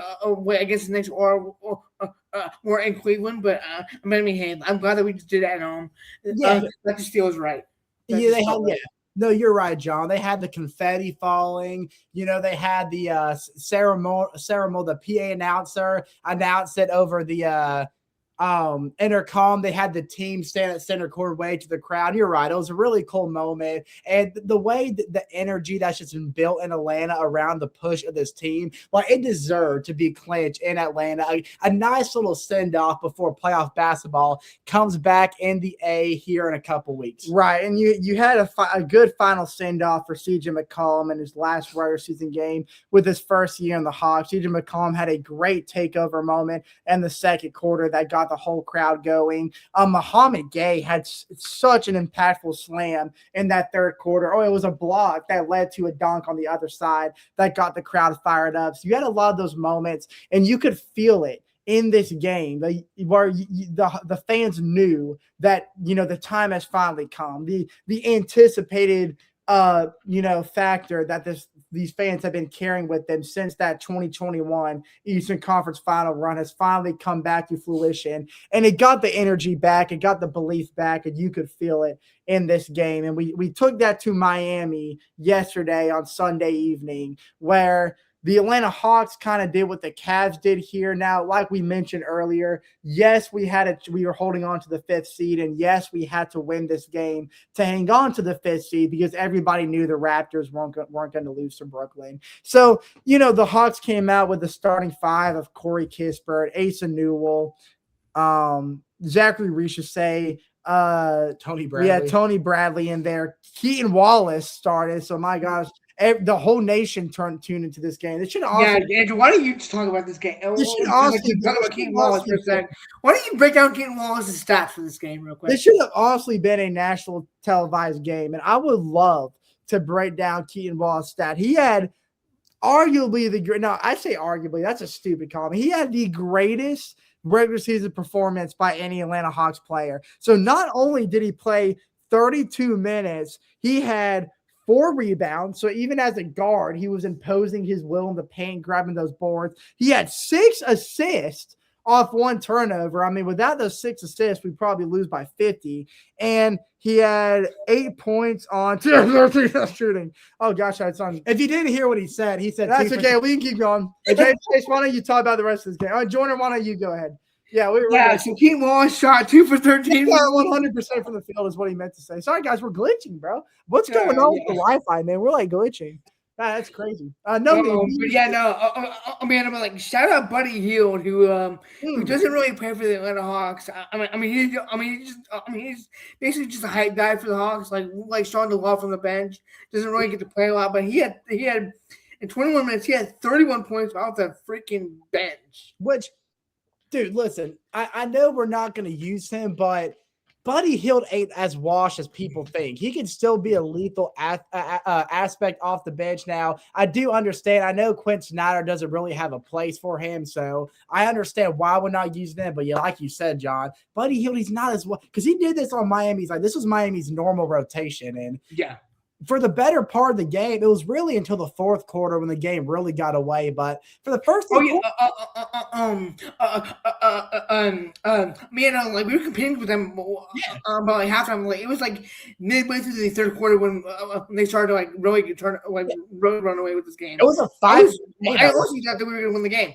in Cleveland. But I mean, hey, I'm glad that we just did it at home. Yeah, that just feels right. No, you're right, John. They had the confetti falling. They had the ceremony. The PA announcer announced it over the intercom. They had the team stand at center court, way to the crowd. You're right. It was a really cool moment. And the way that the energy that's just been built in Atlanta around the push of this team, like it deserved to be clinched in Atlanta. A nice little send-off before playoff basketball comes back in the A here in a couple weeks. Right. And you had a good final send-off for CJ McCollum in his last regular season game with his first year in the Hawks. CJ McCollum had a great takeover moment in the second quarter that got the whole crowd going. Muhammad Gay had such an impactful slam in that third quarter. Oh, it was a block that led to a dunk on the other side that got the crowd fired up. So you had a lot of those moments, and you could feel it in this game where the fans knew that, the time has finally come. The anticipated factor that these fans have been carrying with them since that 2021 Eastern Conference final run has finally come back to fruition. And it got the energy back. It got the belief back, and you could feel it in this game. And we took that to Miami yesterday on Sunday evening, where the Atlanta Hawks kind of did what the Cavs did here. Now, like we mentioned earlier, yes, we were holding on to the 5th seed, and yes, we had to win this game to hang on to the 5th seed because everybody knew the Raptors weren't going to lose to Brooklyn. So, the Hawks came out with the starting 5 of Corey Kispert, Asa Newell, Zachary Richardson, Tony Bradley. Yeah, Tony Bradley in there. Keaton Wallace started. So, my gosh. The whole nation tuned into this game. They should also. Yeah, Andrew, why don't you just talk about this game? They should also talk about Keaton Wallace for a second. Why don't you break down Keaton Wallace's stats for this game real quick? This should have also been a national televised game, and I would love to break down Keaton Wallace's stat. He had arguably I say arguably, that's a stupid comment. He had the greatest regular season performance by any Atlanta Hawks player. So not only did he play 32 minutes, he had 4 rebounds. So even as a guard, he was imposing his will in the paint, grabbing those boards. He had 6 assists off 1 turnover. I mean, without those 6 assists, we'd probably lose by 50. And he had 8 points on shooting. Oh, gosh, that's on. If you didn't hear what he said that's okay. We can keep going. Okay, Chase, why don't you talk about the rest of this game? Jordan, why don't you go ahead? Yeah, so Keaton Wallace shot 2 for 13. 100% from the field is what he meant to say. Sorry, guys, we're glitching, bro. What's going on with the Wi-Fi, man? We're like glitching. That's crazy. Shout out Buddy Hield, who doesn't really play for the Atlanta Hawks. He's basically just a hype guy for the Hawks, like Sean DeLaw from the bench. Doesn't really get to play a lot, but he had in 21 minutes he had 31 points off the freaking bench. Which, dude, listen, I know we're not going to use him, but Buddy Hield ain't as washed as people think. He can still be a lethal aspect off the bench. Now, I do understand. I know Quinn Snyder doesn't really have a place for him, so I understand why we're not using him. But yeah, like you said, John, Buddy Hield, he's not as well because he did this on Miami's. This was Miami's normal rotation, and for the better part of the game, it was really until the 4th quarter when the game really got away. But for the first, we were competing with them about halftime. It was midway through the 3rd quarter when they started to really run away with this game. It was a 5. I honestly thought that we were going to win the game.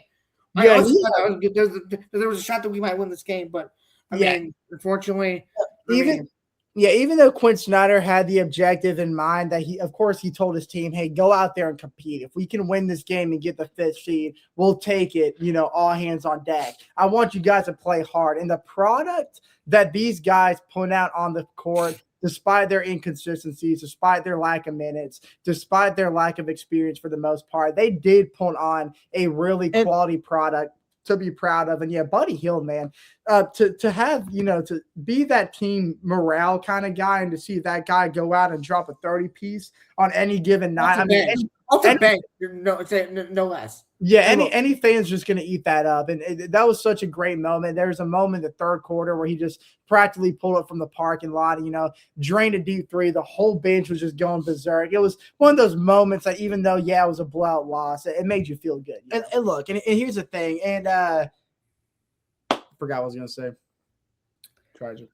I also thought that was good. There was a shot that we might win this game, but I mean, unfortunately, even though Quinn Snyder had the objective in mind that he told his team, hey, go out there and compete. If we can win this game and get the 5th seed, we'll take it, all hands on deck. I want you guys to play hard. And the product that these guys put out on the court, despite their inconsistencies, despite their lack of minutes, despite their lack of experience for the most part, they did put on a really quality product to be proud of. And yeah, Buddy Hield, man, to have, to be that team morale kind of guy and to see that guy go out and drop a 30-piece on any given night. Off the bench, no less. Yeah, any fan's just going to eat that up. And that was such a great moment. There was a moment in the third quarter where he just practically pulled up from the parking lot, drained a deep three. The whole bench was just going berserk. It was one of those moments that even though, it was a blowout loss, it made you feel good. And look, and here's the thing. And I forgot what I was going to say. Tragic.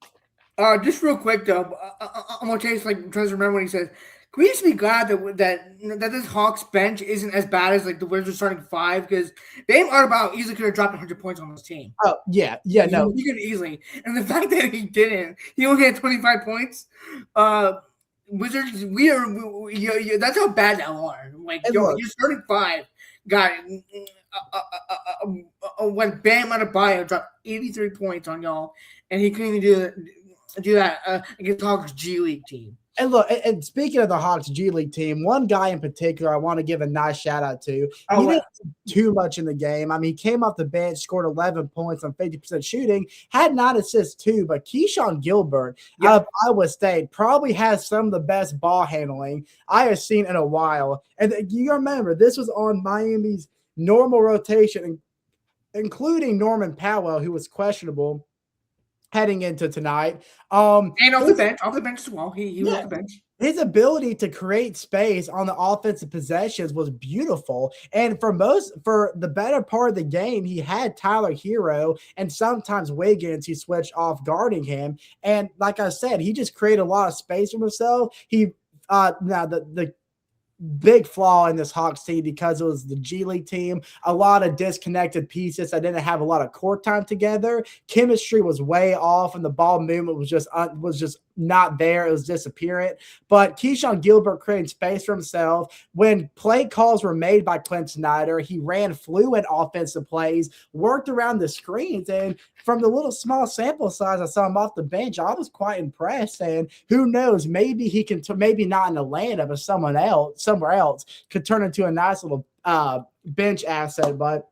Just real quick, though, I'm going to tell you, trying to remember what he says. Can we just be glad that this Hawks bench isn't as bad as the Wizards starting 5? Because Bam Adebayo easily could have dropped 100 points on this team. Oh yeah, no, he could easily. And the fact that he didn't, he only had 25 points. Wizards, that's how bad y'all are. You're starting 5 got when Bam Adebayo dropped 83 points on y'all, and he couldn't even do that against the Hawks G League team. And look, and speaking of the Hawks G League team, one guy in particular I want to give a nice shout out to. He didn't do too much in the game. I mean, he came off the bench, scored 11 points on 50% shooting, had 9 assists too. But Keyshawn Gilbert out of Iowa State probably has some of the best ball handling I have seen in a while. And you remember, this was on Miami's normal rotation, including Norman Powell, who was questionable heading into tonight. And off the bench as well. He was off the bench. His ability to create space on the offensive possessions was beautiful. And for the better part of the game, he had Tyler Hero and sometimes Wiggins. He switched off guarding him. And like I said, he just created a lot of space for himself. He now the big flaw in this Hawks team, because it was the G League team, a lot of disconnected pieces that didn't have a lot of court time together. Chemistry was way off, and the ball movement was just not there. It was disappearing. But Keyshawn Gilbert created space for himself. When play calls were made by Clint Snyder, he ran fluid offensive plays, worked around the screens, and from the little small sample size I saw him off the bench, I was quite impressed. And who knows, maybe he can, maybe not in Atlanta, but somewhere else could turn into a nice little bench asset. But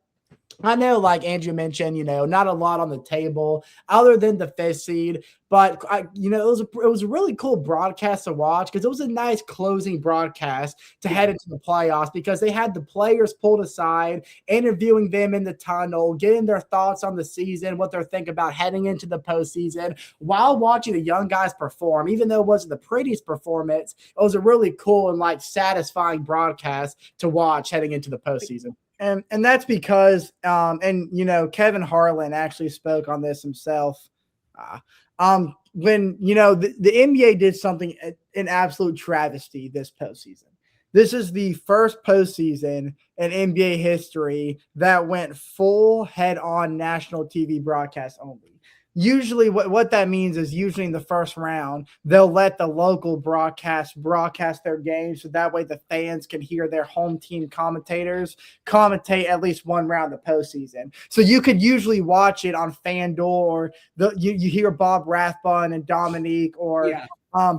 I know, like Andrew mentioned, not a lot on the table other than the 5th seed. But it was a really cool broadcast to watch, because it was a nice closing broadcast to head into the playoffs, because they had the players pulled aside, interviewing them in the tunnel, getting their thoughts on the season, what they're thinking about heading into the postseason, while watching the young guys perform. Even though it wasn't the prettiest performance, it was a really cool and satisfying broadcast to watch heading into the postseason. And that's because Kevin Harlan actually spoke on this himself. When the NBA did something, an absolute travesty this postseason. This is the first postseason in NBA history that went full head-on national TV broadcast only. Usually what that means is usually in the first round, they'll let the local broadcast their games, so that way the fans can hear their home team commentators commentate at least one round of the postseason. So you could usually watch it on FanDuel, or you hear Bob Rathbun and Dominique or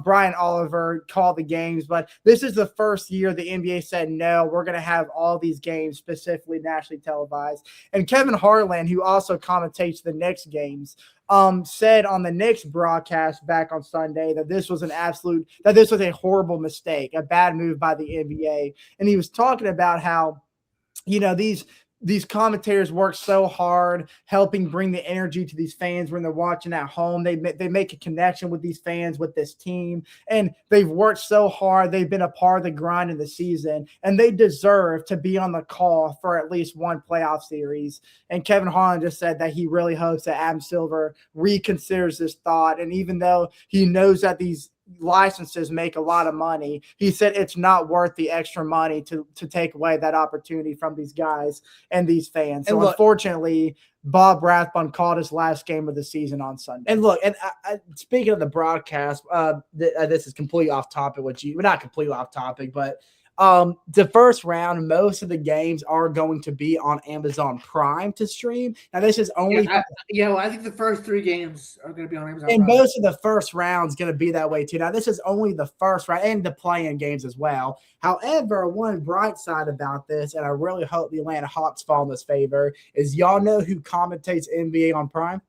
Brian Oliver call the games. But this is the first year the NBA said, no, we're going to have all these games specifically nationally televised. And Kevin Harlan, who also commentates the Knicks games, said on the Knicks broadcast back on Sunday that this was a horrible mistake, a bad move by the NBA. And he was talking about how, these commentators work so hard helping bring the energy to these fans when they're watching at home. They make a connection with these fans, with this team, and they've worked so hard. They've been a part of the grind in the season, and they deserve to be on the call for at least one playoff series. And Kevin Harlan just said that he really hopes that Adam Silver reconsiders this thought. And even though he knows that these licenses make a lot of money. He said it's not worth the extra money to take away that opportunity from these guys and these fans. So unfortunately, Bob Rathbun called his last game of the season on Sunday. And look, and speaking of the broadcast, this is completely off topic. Not completely off topic, but the first round, most of the games are going to be on Amazon Prime to stream. Now, this is only I think the first 3 games are going to be on Amazon and Prime. most of the first round is going to be that way too. Now, this is only the first round and the play-in games as well. However, one bright side about this, and I really hope the Atlanta Hawks fall in this favor, is y'all know who commentates NBA on Prime?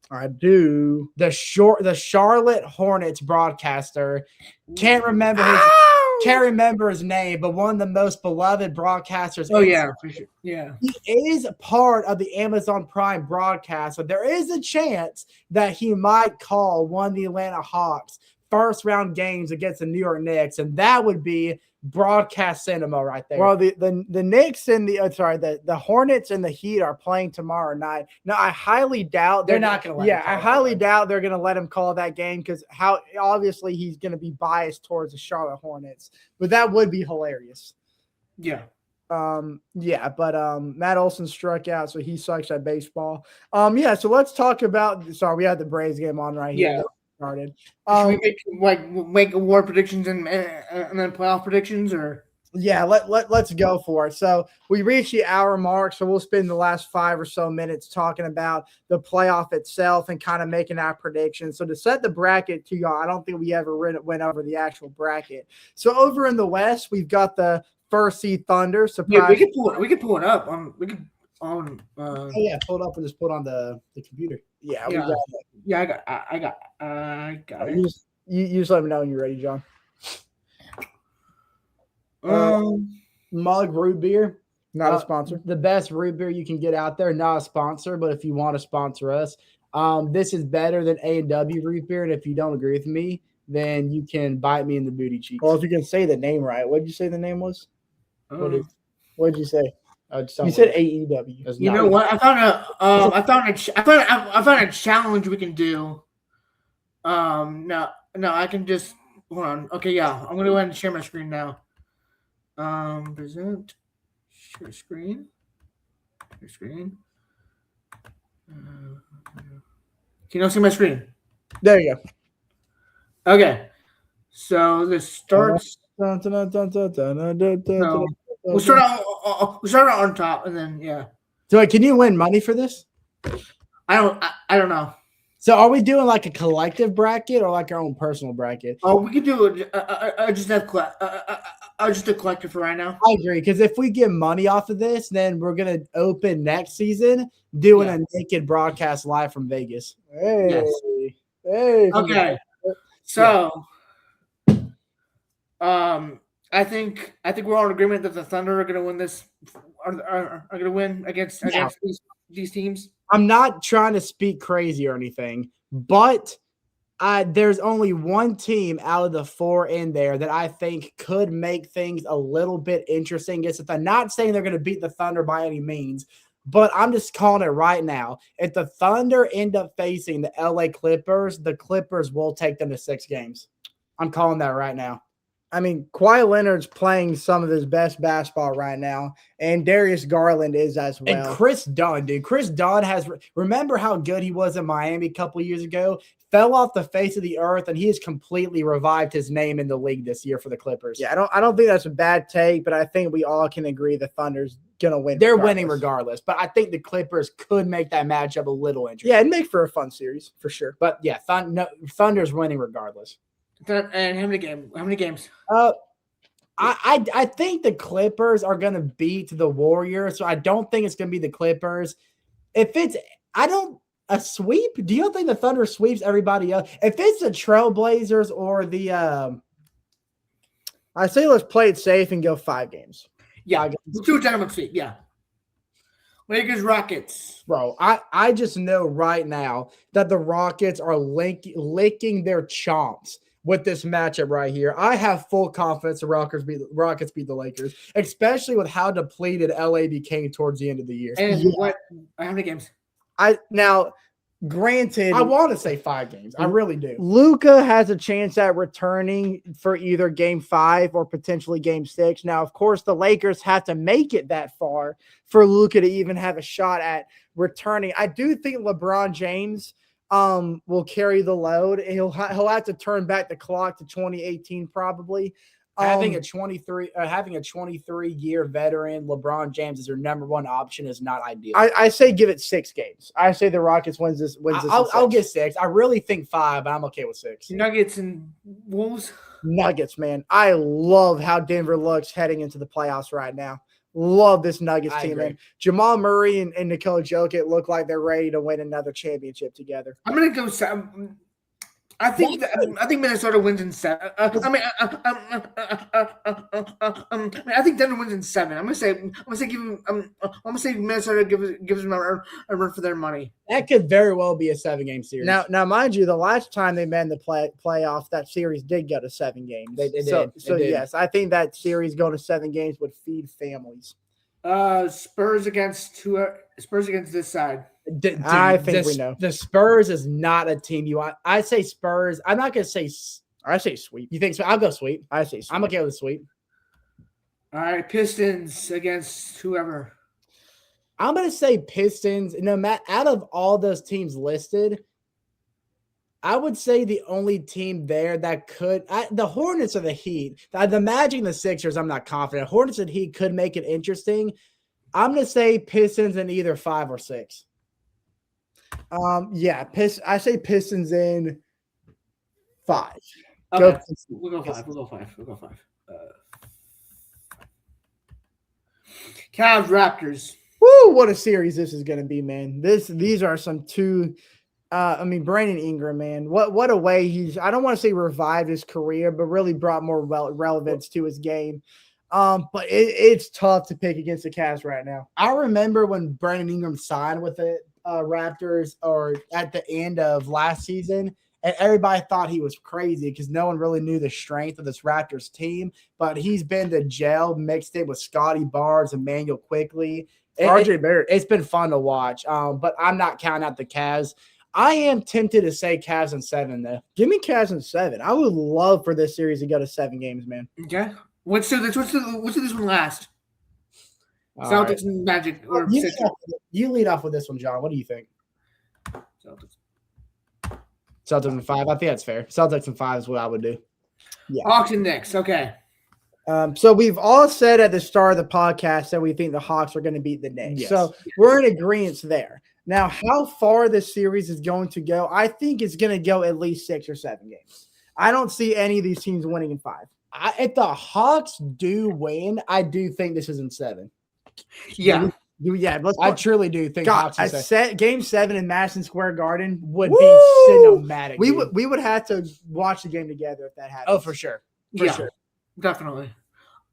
I do. The Charlotte Hornets broadcaster. Can't remember his name, but one of the most beloved broadcasters. Oh, yeah, for sure. Yeah. He is part of the Amazon Prime broadcast, so there is a chance that he might call one of the Atlanta Hawks first round games against the New York Knicks, and that would be broadcast cinema right there. Well, the Knicks and the Hornets and the Heat are playing tomorrow night. Now, I highly doubt they're not going to let him call I highly doubt they're going to let him call that game because obviously he's going to be biased towards the Charlotte Hornets. But that would be hilarious. Yeah. But Matt Olson struck out, so he sucks at baseball. So let's talk about we had the Braves game on right here. Yeah. Started. Should we make award predictions and then playoff predictions, or let's go for it. So we reached the hour mark, so we'll spend the last 5 or so minutes talking about the playoff itself and kind of making our predictions. So to set the bracket to y'all, I don't think we ever went over the actual bracket. So over in the West, we've got the first seed Thunder. Yeah, we could pull it up. pull it up and just put on the computer. Yeah, Yeah. we got it. Yeah, I got it. You just let me know when you're ready, John. Mug root beer, Not a sponsor. the best root beer you can get out there. Not a sponsor, but if you want to sponsor us, this is better than A&W root beer. And if you don't agree with me, then you can bite me in the booty cheeks. Well, if you can say the name right, what did you say the name was? What did you say? You said AEW. You know what? I found a challenge we can do. No, I can just hold on. Okay, yeah, I'm gonna go ahead and share my screen now. Present, share screen, share screen. Can you not see my screen? There you go. Okay, so this starts. Dun, dun, dun, dun, dun, dun, dun, dun, No. dun. We'll start out on top, and then yeah. So can you win money for this? I don't know. So are we doing like a collective bracket or like our own personal bracket? Oh, we could do it. Just a collective for right now. I agree, because if we get money off of this, then we're gonna open next season doing a naked broadcast live from Vegas. Hey, Yes. hey. Okay. So, I think we're all in agreement that the Thunder are going to win this. Are going to win against these teams. I'm not trying to speak crazy or anything, but there's only one team out of the 4 in there that I think could make things a little bit interesting. I'm not saying they're going to beat the Thunder by any means, but I'm just calling it right now. If the Thunder end up facing the LA Clippers, the Clippers will take them to 6 games. I'm calling that right now. I mean, Kawhi Leonard's playing some of his best basketball right now, and Darius Garland is as well. And Chris Dunn, dude. Chris Dunn remember how good he was in Miami a couple years ago? Fell off the face of the earth, and he has completely revived his name in the league this year for the Clippers. Yeah, I don't think that's a bad take, but I think we all can agree the Thunder's gonna win. They're winning regardless, but I think the Clippers could make that matchup a little interesting. Yeah, it'd make for a fun series for sure. But yeah, Thunder's winning regardless. And how many games? I think the Clippers are going to beat the Warriors, so I don't think it's going to be the Clippers. A sweep? Do you think the Thunder sweeps everybody else? If it's the Trailblazers or the I say let's play it safe and go 5 games. Yeah, let's do a gentleman sweep. Yeah. Lakers, Rockets. Bro, I just know right now that the Rockets are licking their chomps with this matchup right here. I have full confidence the Rockets beat the Lakers, especially with how depleted LA became towards the end of the year. And how many games? Now Granted, I want to say 5 games. I really do. Luka has a chance at returning for either game 5 or potentially game 6. Now, of course, the Lakers have to make it that far for Luka to even have a shot at returning. I do think LeBron James will carry the load. He'll have to turn back the clock to 2018 probably. Having a 23-year veteran LeBron James as your number one option is not ideal. I say give it 6 games. I say the Rockets wins this. I'll get 6. I really think 5, but I'm okay with 6. Nuggets and Wolves. Nuggets, man. I love how Denver looks heading into the playoffs right now. Love this Nuggets team, man. Jamal Murray and Nikola Jokic look like they're ready to win another championship together. I'm gonna go. I think Minnesota wins in 7. I think Denver wins in 7. I'm gonna say Minnesota gives them a run for their money. That could very well be a 7-game series. Now, mind you, the last time they met in the playoff, that series did go to 7 games. They did. Yes, I think that series going to 7 games would feed families. Spurs against this side. I think we know. The Spurs is not a team you want. I say Spurs. I'm not going to say – I say sweep. You think so? I'll go sweep. I say sweep. I'm okay with sweep. All right, Pistons against whoever. I'm going to say Pistons. No matter out of all those teams listed, I would say the only team there that could the Hornets or the Heat. The Magic and the Sixers, I'm not confident. Hornets and Heat could make it interesting. I'm going to say Pistons in either 5 or 6. I say Pistons in 5. Okay. We'll go 5. Cavs Raptors. Woo! What a series this is going to be, man. These are some two. Brandon Ingram, man. What a way he's. I don't want to say revived his career, but really brought more relevance to his game. But it's tough to pick against the Cavs right now. I remember when Brandon Ingram signed with the Raptors or at the end of last season, and everybody thought he was crazy because no one really knew the strength of this Raptors team. But he's been to gel, mixed it with Scotty Barnes, Emmanuel Quickly, RJ Barrett. It's been fun to watch. But I'm not counting out the Cavs. I am tempted to say Cavs in 7, though. Give me Cavs in 7. I would love for this series to go to 7 games, man. Okay. What's this one last? Celtics and Magic or you lead off with this one, John. What do you think? Celtics in 5. I think that's fair. Celtics in 5 is what I would do. Yeah. Hawks and Knicks. Okay. So we've all said at the start of the podcast that we think the Hawks are going to beat the Knicks. Yes. So we're in agreement there. Now, how far this series is going to go, I think it's going to go at least 6 or 7 games. I don't see any of these teams winning in 5. If the Hawks do win, I do think this is in 7. Yeah. I truly do think Hawks in 7. Game 7 in Madison Square Garden would be cinematic. We would have to watch the game together if that happens. Oh, for sure. For sure. Definitely.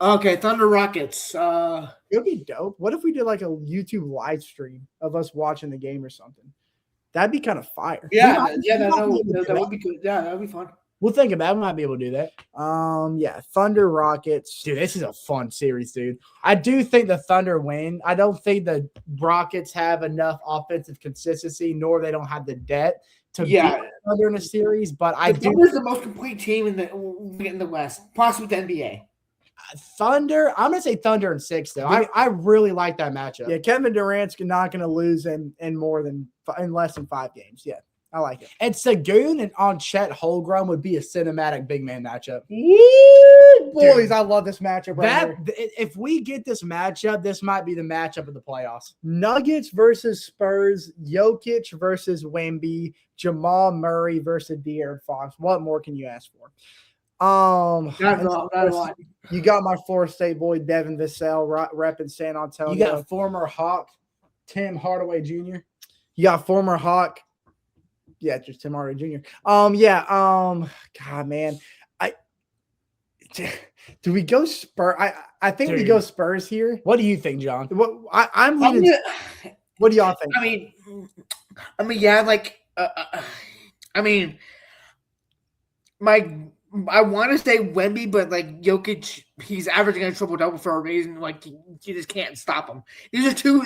Okay, Thunder Rockets. It would be dope. What if we did like a YouTube live stream of us watching the game or something? That'd be kind of fire. Yeah, that would be good. Yeah, that would be fun. We'll think about it. We might be able to do that. Thunder Rockets. Dude, this is a fun series, dude. I do think the Thunder win. I don't think the Rockets have enough offensive consistency, nor they don't have the depth to beat the Thunder in a series. But I do. Thunder's the most complete team in the West, possibly the NBA. Thunder. I'm gonna say Thunder in 6, though. I really like that matchup. Yeah, Kevin Durant's not gonna lose in less than 5 games. Yeah. I like it. And Sagoon and on Chet Holmgren would be a cinematic big man matchup. Woo, boys, dude, I love this matchup here. If we get this matchup, this might be the matchup of the playoffs. Nuggets versus Spurs, Jokic versus Wemby, Jamal Murray versus De'Aaron Fox. What more can you ask for? Not a lot. You got my Florida State boy Devin Vassell repping San Antonio. You got former Hawk Tim Hardaway Jr. You got former Hawk. Yeah, just Tim Hardaway Jr. God, man. Do we go Spurs? I think we go Spurs here. What do you think, John? I'm leaning. What do y'all think? I want to say Wemby, but like Jokic, he's averaging a triple-double for a reason. Like you just can't stop him. These are two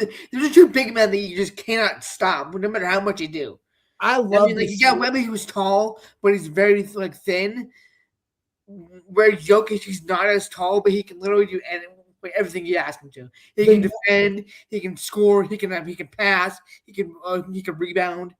big men that you just cannot stop, no matter how much you do. I love like you got Wemby, who's tall, but he's very like thin. Where Jokic, he's not as tall, but he can literally do everything you ask him to. He can defend, he can score, he can pass, he can rebound.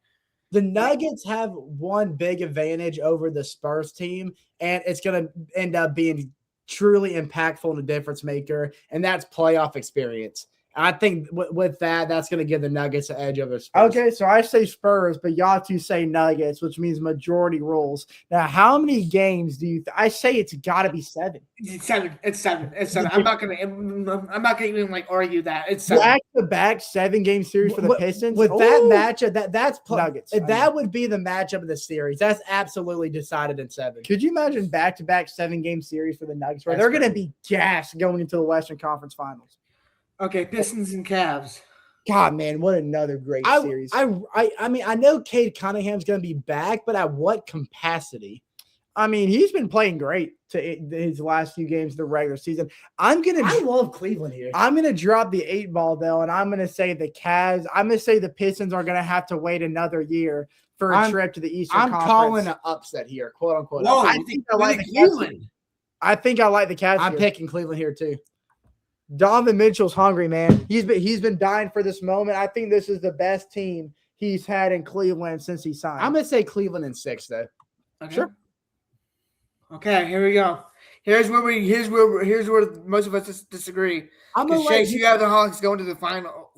The Nuggets have one big advantage over the Spurs team, and it's going to end up being truly impactful and a difference maker, and that's playoff experience. I think with that, that's going to give the Nuggets an edge over Spurs. Okay, so I say Spurs, but y'all two say Nuggets, which means majority rules. Now, how many games do you? I say it's got to be 7. It's 7. It's 7. It's 7. I'm not gonna even like argue that. It's 7. Back-to-back 7-game series for the Pistons. With that matchup, that's Nuggets. That would be the matchup of the series. That's absolutely decided in 7. Could you imagine back-to-back 7-game series for the Nuggets, where they're going to be gassed going into the Western Conference Finals? Okay, Pistons and Cavs. God, man, what another great series. I mean, I know Cade Cunningham's going to be back, but at what capacity? I mean, he's been playing great to his last few games of the regular season. I love Cleveland here. I'm going to drop the 8 ball, though, and I'm going to say the Cavs. I'm going to say the Pistons are going to have to wait another year for a trip to the Eastern Conference. I'm calling an upset here, quote unquote. Whoa, I think I like the Cleveland. I think I like the Cavs. I'm picking Cleveland here too. Donovan Mitchell's hungry, man. He's been dying for this moment. I think this is the best team he's had in Cleveland since he signed. I'm gonna say Cleveland in 6, though. Okay. Sure. Okay, here we go. Here's where most of us disagree. I'm gonna Chase, you have the Hawks going to the final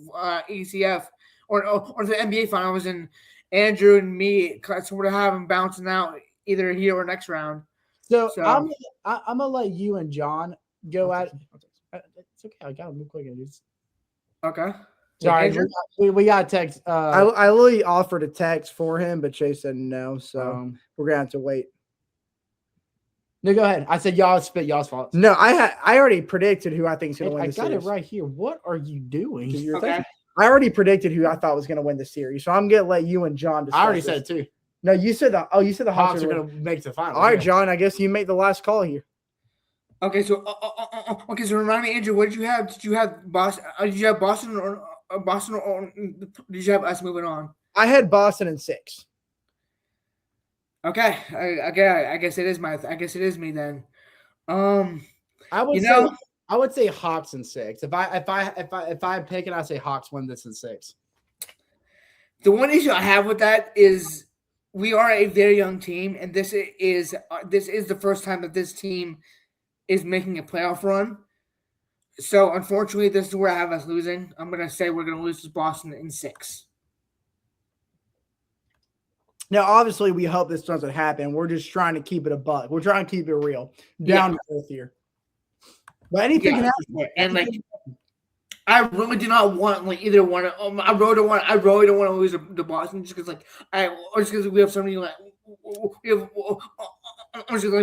ECF or the NBA finals, and Andrew and me sort of have them bouncing out either here or next round. So I'm gonna let you and John go at. It's okay. I got to move quick. Okay. Sorry, we got a text. I literally offered a text for him, but Chase said no, so we're gonna have to wait. No, go ahead. I said y'all spit y'all's fault. No, I already predicted who I think is gonna win. I the got series. it right here. What are you doing? Okay. I already predicted who I thought was gonna win the series, so I'm gonna let you and John discuss. I already said it too. No, you said the Hawks are going to make the final. All right, John. I guess you make the last call here. Okay, so remind me, Andrew, what did you have? Did you have Boston? Did you have Boston or did you have us moving on? I had Boston in 6. Okay, I guess it is I guess it is me then. I would say Hawks in 6. If I'm picking, I say Hawks win this in 6. The one issue I have with that is we are a very young team, and this is the first time that this team is making a playoff run. So, unfortunately, this is where I have us losing. I'm going to say we're going to lose to Boston in 6. Now, obviously, we hope this doesn't happen. We're just trying to keep it a buck. We're trying to keep it real, down to earth here. But anything can happen. And I really do not want either one. I really don't want to lose to Boston just because we have so many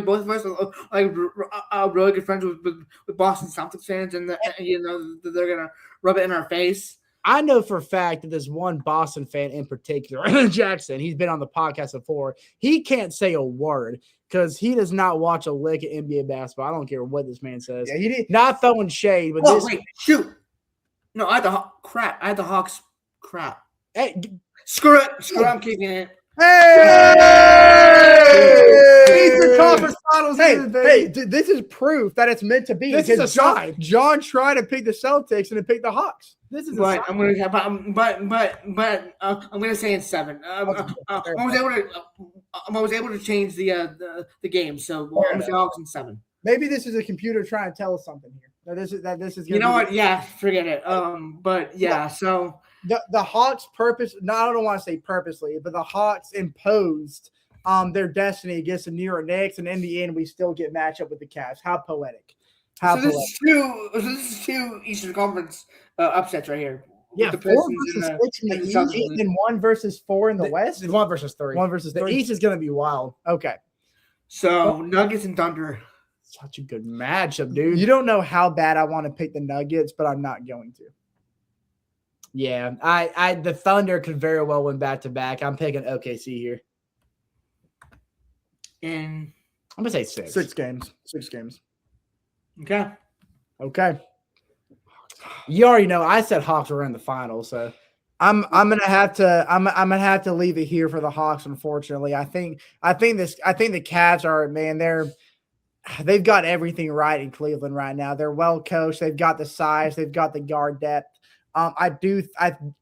both of us are really good friends with Boston Celtics fans, and they're gonna rub it in our face. I know for a fact that there's one Boston fan in particular, Jackson. He's been on the podcast before. He can't say a word because he does not watch a lick of NBA basketball. I don't care what this man says. Yeah, he did. Not throwing shade, but shoot. No, I had the Hawks. Crap. Hey, screw it. I'm keeping it. Eastern Conference Finals. Hey, this is proof that it's meant to be. This is a sign. John tried to pick the Celtics and then pick the Hawks. This is but I'm gonna say it's 7. I was able to change the game, so I'm gonna say Hawks in 7. Maybe this is a computer trying to tell us something here. That this is. You know what? Yeah, forget it. But yeah, so the Hawks I don't want to say purposely, but the Hawks imposed their destiny against the New York Knicks, and in the end, we still get matched up with the Cavs. How poetic! This is 2 Eastern Conference upsets right here. Yeah, 4 versus 6 in the East, and 1 versus 4 in the West. 1 versus 3. 1 versus 3. The East is going to be wild. Okay. So Nuggets and Thunder. Such a good matchup, dude. You don't know how bad I want to pick the Nuggets, but I'm not going to. Yeah, the Thunder could very well win back-to-back. I'm picking OKC here. And I'm gonna say 6. 6 games. 6 games. Okay. Okay. You already know I said Hawks were in the finals, so I'm gonna have to leave it here for the Hawks. Unfortunately, I think the Cavs are, man, they've got everything right in Cleveland right now. They're well coached. They've got the size. They've got the guard depth. I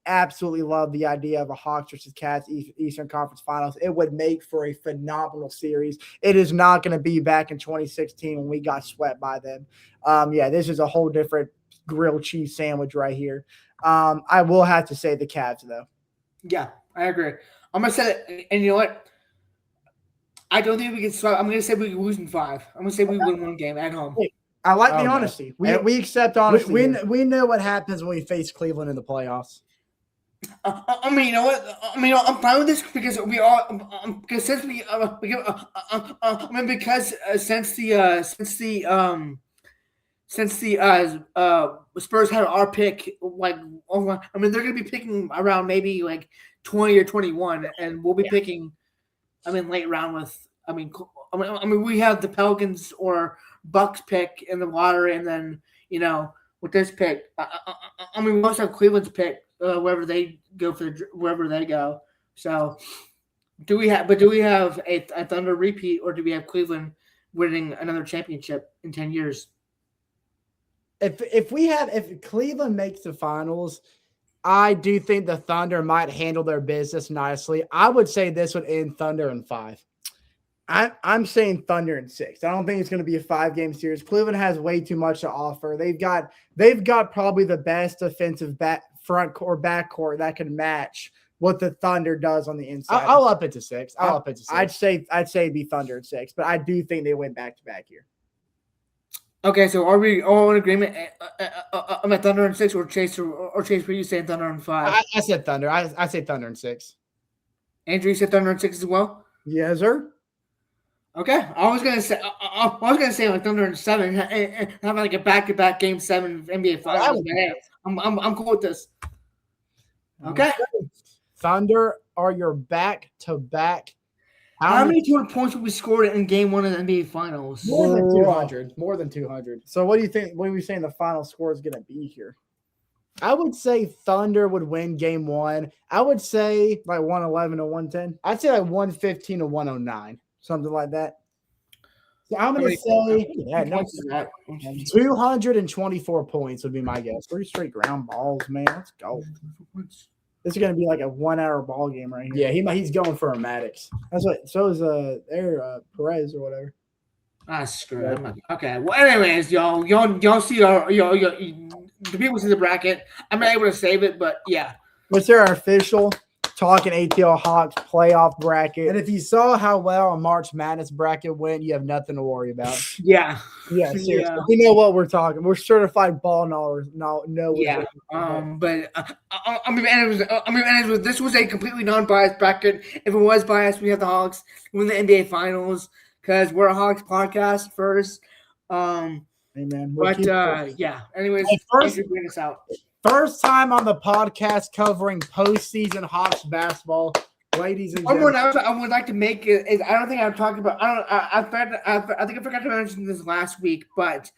absolutely love the idea of a Hawks versus Cavs Eastern Conference Finals. It would make for a phenomenal series. It is not going to be back in 2016 when we got swept by them. This is a whole different grilled cheese sandwich right here. I will have to say the Cavs, though. Yeah, I agree. I'm going to say it, and you know what? I don't think we can sweep. I'm going to say we lose in 5. I'm going to say we win 1 game at home. I like the honesty. We accept honesty. We know what happens when we face Cleveland in the playoffs. I mean, you know what? I mean, I'm fine with this because we are because since we since the Spurs had our pick, like, I mean, they're going to be picking around maybe like 20 or 21, and we'll be picking, I mean, late round with, I mean, we have the Pelicans or Bucks pick in the lottery, and then, you know, with this pick, I mean, we also have Cleveland's pick wherever they go wherever they go. So, do we have a Thunder repeat, or do we have Cleveland winning another championship in 10 years? If Cleveland makes the finals, I do think the Thunder might handle their business nicely. I would say this would end Thunder in 5. I'm saying Thunder in 6. I don't think it's going to be a 5-game series. Cleveland has way too much to offer. They've got probably the best defensive front or back court that can match what the Thunder does on the inside. I'll up it to 6. I'd say it'd be Thunder at 6, but I do think they went back to back here. Okay, so are we all in agreement? Am I Thunder in 6 or Chase? Or Chase? Were you saying Thunder in 5? I said Thunder. I say Thunder in 6. Andrew, you said Thunder in 6 as well. Yes, sir. Okay, I was gonna say like Thunder in 7, and have like a back-to-back Game 7 NBA Finals. I'm cool with this. Okay, Thunder are your back-to-back. How many total points will be scored in Game 1 of the NBA Finals? More than 200. More than 200. So what do you think? What are we saying the final score is going to be here? I would say Thunder would win Game 1. I would say like 111 to 110. I'd say like 115 to 109. Something like that. So I'm going to say 224 points would be my guess. 3 straight ground balls, man. Let's go. This is going to be like a 1-hour ball game right here. Yeah, he's going for a Maddox. That's what. So is Perez or whatever. Screw it. Okay. Well, anyways, y'all see the people see the bracket. I'm not able to save it, but yeah. What's our official Talkin ATL Hawks playoff bracket? And if you saw how well a March Madness bracket went, you have nothing to worry about. Yeah. Seriously. Yeah. We know what we're talking. We're certified ball knowers. Yeah. But I mean, this was a completely non-biased bracket. If it was biased, we have the Hawks win the NBA Finals because we're a Hawks podcast first. Amen. Yeah. Anyways, first, bring us out. First time on the podcast covering postseason Hawks basketball, ladies and gentlemen. One more announcement I would like to make is I don't think I've talked about. I think I forgot to mention this last week, but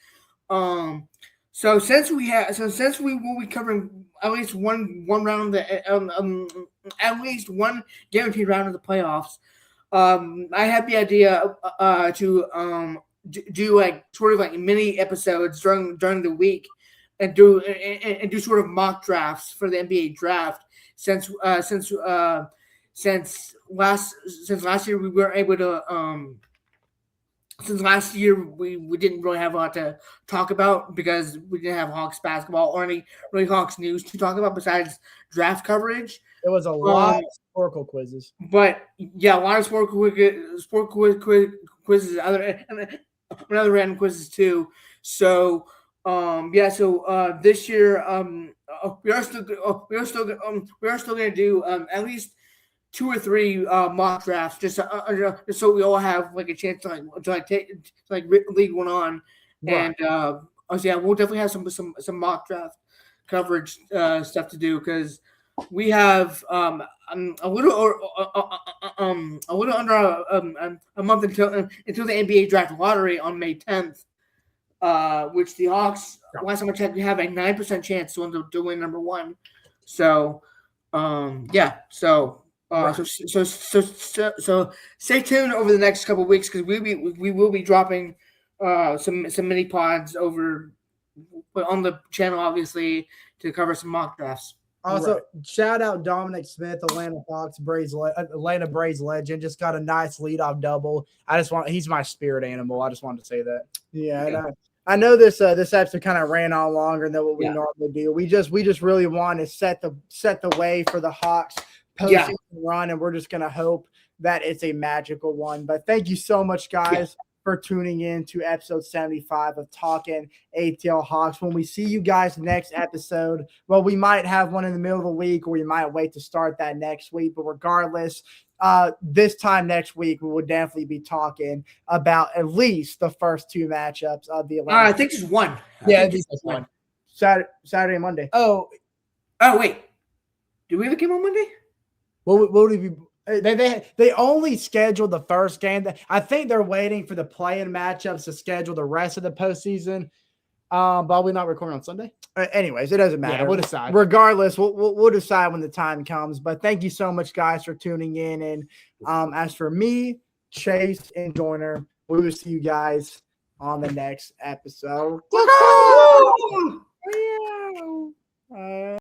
since we will be covering at least one round at least one guaranteed round of the playoffs. I had the idea to do like sort of like mini episodes during the week. And do sort of mock drafts for the NBA draft since last year we weren't able to since last year we didn't really have a lot to talk about because we didn't have Hawks basketball or any really Hawks news to talk about besides draft coverage. There was a lot of Sporkle quizzes, but yeah, a lot of sport quizzes, other random quizzes too. So. This year, we are still going to do at least 2 or 3 mock drafts, just so we all have like a chance to league one on, right. And we'll definitely have some mock draft coverage stuff to do because we have a little under a month until the NBA draft lottery on May 10th. Which the Hawks, last time I checked, we have a 9% chance to win number 1. So, Yeah. So stay tuned over the next couple of weeks because we will be dropping some mini pods over on the channel, obviously, to cover some mock drafts. Also, shout out Dominic Smith, Atlanta Braves legend. Just got a nice leadoff double. He's my spirit animal. I just wanted to say that. Yeah, and I know this episode kind of ran on longer than what we normally do. We just really want to set the way for the Hawks postseason run, and we're just gonna hope that it's a magical one. But thank you so much, guys, for tuning in to episode 75 of Talkin ATL Hawks. When we see you guys next episode, well, we might have one in the middle of the week, or we might wait to start that next week. But regardless, this time next week, we will definitely be talking about at least the first two matchups of the Atlanta. I think just one. Just one. Saturday and Monday. Oh, wait. Do we have a game on Monday? What would it be? They only scheduled the first game. I think they're waiting for the play-in matchups to schedule the rest of the postseason. But we're not recording on Sunday. Anyways, it doesn't matter. Yeah, we'll decide. Regardless, we'll decide when the time comes. But thank you so much, guys, for tuning in. And as for me, Chase, and Joyner, we will see you guys on the next episode.